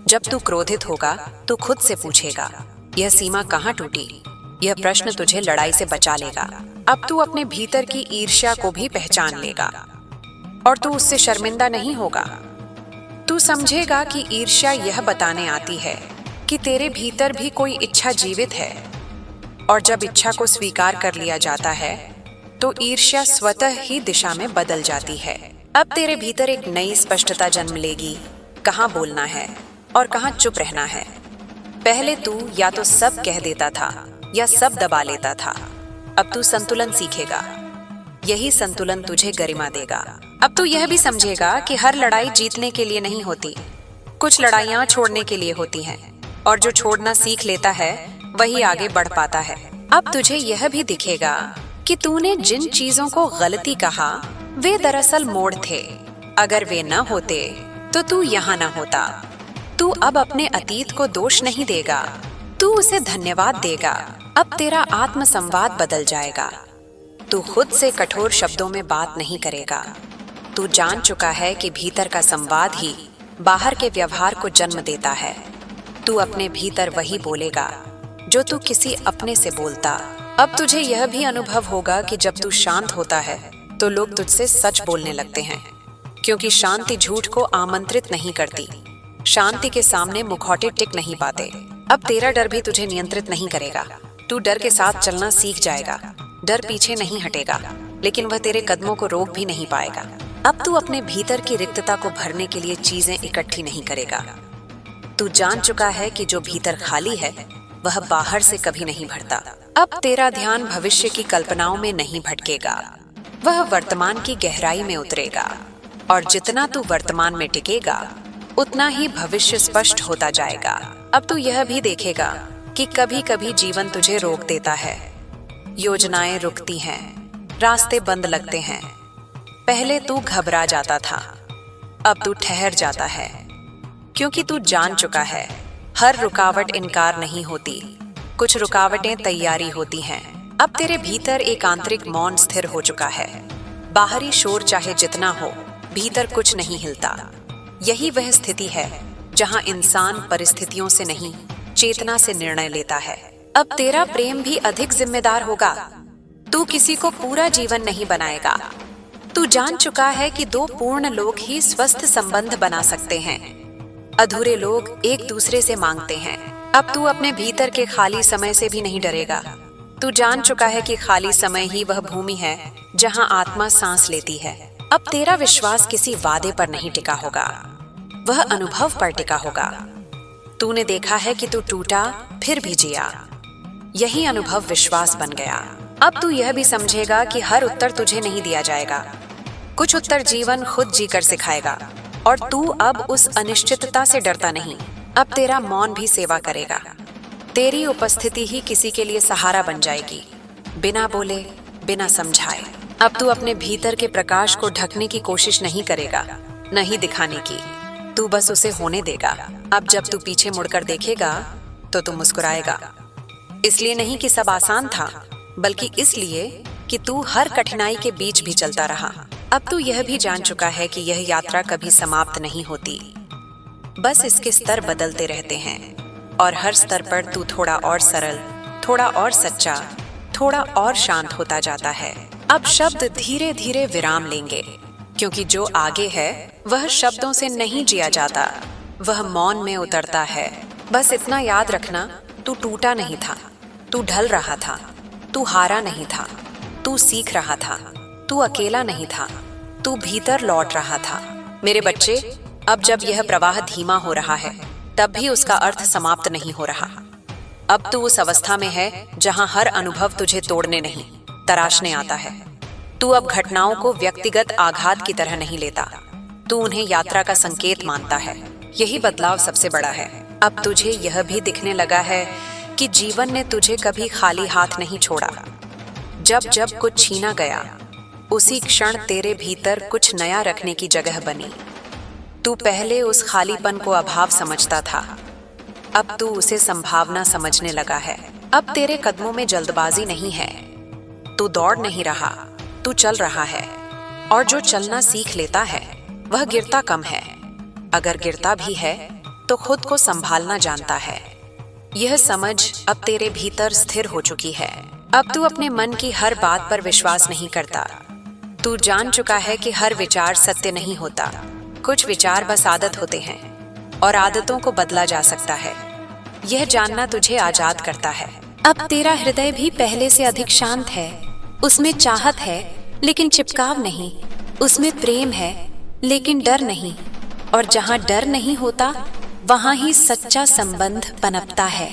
जब तू क्रोधित होगा तो खुद से पूछेगा, यह सीमा कहाँ टूटी? यह प्रश्न तुझे लड़ाई से बचा लेगा। अब तू अपने भीतर की ईर्ष्या को भी पहचान लेगा, और तू उससे शर्मिंदा नहीं होगा। तू समझेगा कि ईर्ष्या यह बताने आती है कि तेरे भीतर भी कोई इच्छा जीवित है, और जब इच्छा को स्वीकार कर लिया जाता है तो ईर्ष्या स्वतः ही दिशा में बदल जाती है। अब तेरे भीतर एक नई स्पष्टता जन्म लेगी, कहाँ बोलना है और कहाँ चुप रहना है। पहले तू या तो सब कह देता था या सब दबा लेता था। अब तू संतुलन सीखेगा, यही संतुलन तुझे गरिमा देगा। अब तू यह भी समझेगा कि हर लड़ाई जीतने के लिए नहीं होती, कुछ लड़ाइयाँ छोड़ने के लिए होती हैं, और जो छोड़ना सीख लेता है वही आगे बढ़ पाता है। अब तुझे यह भी दिखेगा कि तूने जिन चीजों को गलती कहा वे दरअसल मोड़ थे। अगर वे न होते तो तू यहाँ न होता। तू अब अपने अतीत को दोष नहीं देगा, तू उसे धन्यवाद देगा। अब तेरा आत्म संवाद बदल जाएगा। तू खुद से कठोर शब्दों में बात नहीं करेगा। तू जान चुका है कि भीतर का संवाद ही बाहर के व्यवहार को जन्म देता है। तू अपने भीतर वही बोलेगा जो तू किसी अपने से बोलता। अब तुझे यह भी अनुभव होगा कि जब तू शांत होता है तो लोग तुझसे सच बोलने लगते हैं, क्योंकि शांति झूठ को आमंत्रित नहीं करती। शांति के सामने मुखौटे टिक नहीं पाते। अब तेरा डर भी तुझे नियंत्रित नहीं करेगा। तू डर के साथ चलना सीख जाएगा। डर पीछे नहीं हटेगा, लेकिन वह तेरे कदमों को रोक भी नहीं पाएगा। अब तू अपने भीतर की रिक्तता को भरने के लिए चीजें इकट्ठी नहीं करेगा। तू जान चुका है कि जो भीतर खाली है वह बाहर से कभी नहीं भरता। अब तेरा ध्यान भविष्य की कल्पनाओं में नहीं भटकेगा, वह वर्तमान की गहराई में उतरेगा। और जितना तू वर्तमान में टिकेगा उतना ही भविष्य स्पष्ट होता जाएगा। अब तू यह भी देखेगा कि कभी कभी जीवन तुझे रोक देता है। योजनाएं रुकती हैं, रास्ते बंद लगते हैं। पहले तू घबरा जाता था, अब तू ठहर जाता है, क्योंकि तू जान चुका है हर रुकावट इनकार नहीं होती, कुछ रुकावटें तैयारी होती हैं। अब तेरे भीतर एक आंतरिक मौन स्थिर हो चुका है। बाहरी शोर चाहे जितना हो, भीतर कुछ नहीं हिलता। यही वह स्थिति है जहां इंसान परिस्थितियों से नहीं, चेतना से निर्णय लेता है। अब तेरा प्रेम भी अधिक जिम्मेदार होगा। तू किसी को पूरा जीवन नहीं बनाएगा। तू जान चुका है कि दो पूर्ण लोग ही स्वस्थ संबंध बना सकते हैं। अधूरे लोग एक दूसरे से मांगते हैं। अब तू अपने भीतर के खाली समय से भी नहीं डरेगा। तू जान चुका है कि खाली समय ही वह भूमि है जहां आत्मा सांस लेती है। अब तेरा विश्वास किसी वादे पर नहीं टिका होगा, वह अनुभव पर टिका होगा। तूने देखा है कि तू टूटा फिर भी जिया। यही अनुभव विश्वास बन गया। अब तू यह भी समझेगा कि हर उत्तर तुझे नहीं दिया जाएगा। कुछ उत्तर जीवन खुद जीकर सिखाएगा और तू अब उस अनिश्चितता से डरता नहीं। अब तेरा मौन भी सेवा करेगा। तेरी उपस्थिति ही किसी के लिए सहारा बन जाएगी, बिना बोले, बिना समझाए। अब तू अपने भीतर के प्रकाश को ढकने की कोशिश नहीं करेगा, नहीं दिखाने की। तू बस उसे होने देगा। अब जब तू पीछे मुड़कर देखेगा तो तू मुस्कुराएगा। इसलिए नहीं कि सब आसान था, बल्कि इसलिए कि तू हर कठिनाई के बीच भी चलता रहा। अब तू यह भी जान चुका है कि यह यात्रा कभी समाप्त नहीं होती, बस इसके स्तर बदलते रहते हैं और हर स्तर पर तू थोड़ा और सरल, थोड़ा और सच्चा, थोड़ा और शांत होता जाता है। अब शब्द धीरे धीरे विराम लेंगे, क्योंकि जो आगे है वह शब्दों से नहीं जिया जाता, वह मौन में उतरता है। बस इतना याद रखना, तू टूटा नहीं था, तू ढल रहा था, तू हारा नहीं था, तू सीख रहा था, तू अकेला नहीं था, तू भीतर लौट रहा था। मेरे बच्चे, अब जब यह प्रवाह धीमा हो रहा है, तब भी उसका अर्थ समाप्त नहीं हो रहा। अब तू उस अवस्था में है जहां हर अनुभव तुझे तोड़ने नहीं, तराशने आता है। तू अब घटनाओं को व्यक्तिगत आघात की तरह नहीं लेता, तू उन्हें यात्रा का संकेत मानता है। यही बदलाव सबसे बड़ा है। अब तुझे यह भी दिखने लगा है कि जीवन ने तुझे कभी खाली हाथ नहीं छोड़ा। जब जब कुछ छीना गया, उसी क्षण तेरे भीतर कुछ नया रखने की जगह बनी। तू पहले उस खालीपन को अभाव समझता था, अब तू उसे संभावना समझने लगा है। अब तेरे कदमों में जल्दबाजी नहीं है, तू दौड़ नहीं रहा, तू चल रहा है। और जो चलना सीख लेता है वह गिरता कम है। अगर गिरता भी है तो खुद को संभालना जानता है। यह समझ अब तेरे भीतर स्थिर हो चुकी है। अब तू अपने मन की हर बात पर विश्वास नहीं करता। तू जान चुका है कि हर विचार सत्य नहीं होता। कुछ विचार बस आदत होते हैं और आदतों को बदला जा सकता है। यह जानना तुझे आजाद करता है। अब तेरा हृदय भी पहले से अधिक शांत है। उसमें चाहत है लेकिन चिपकाव नहीं, उसमें प्रेम है लेकिन डर नहीं। और जहां डर नहीं होता वहां ही सच्चा संबंध पनपता है।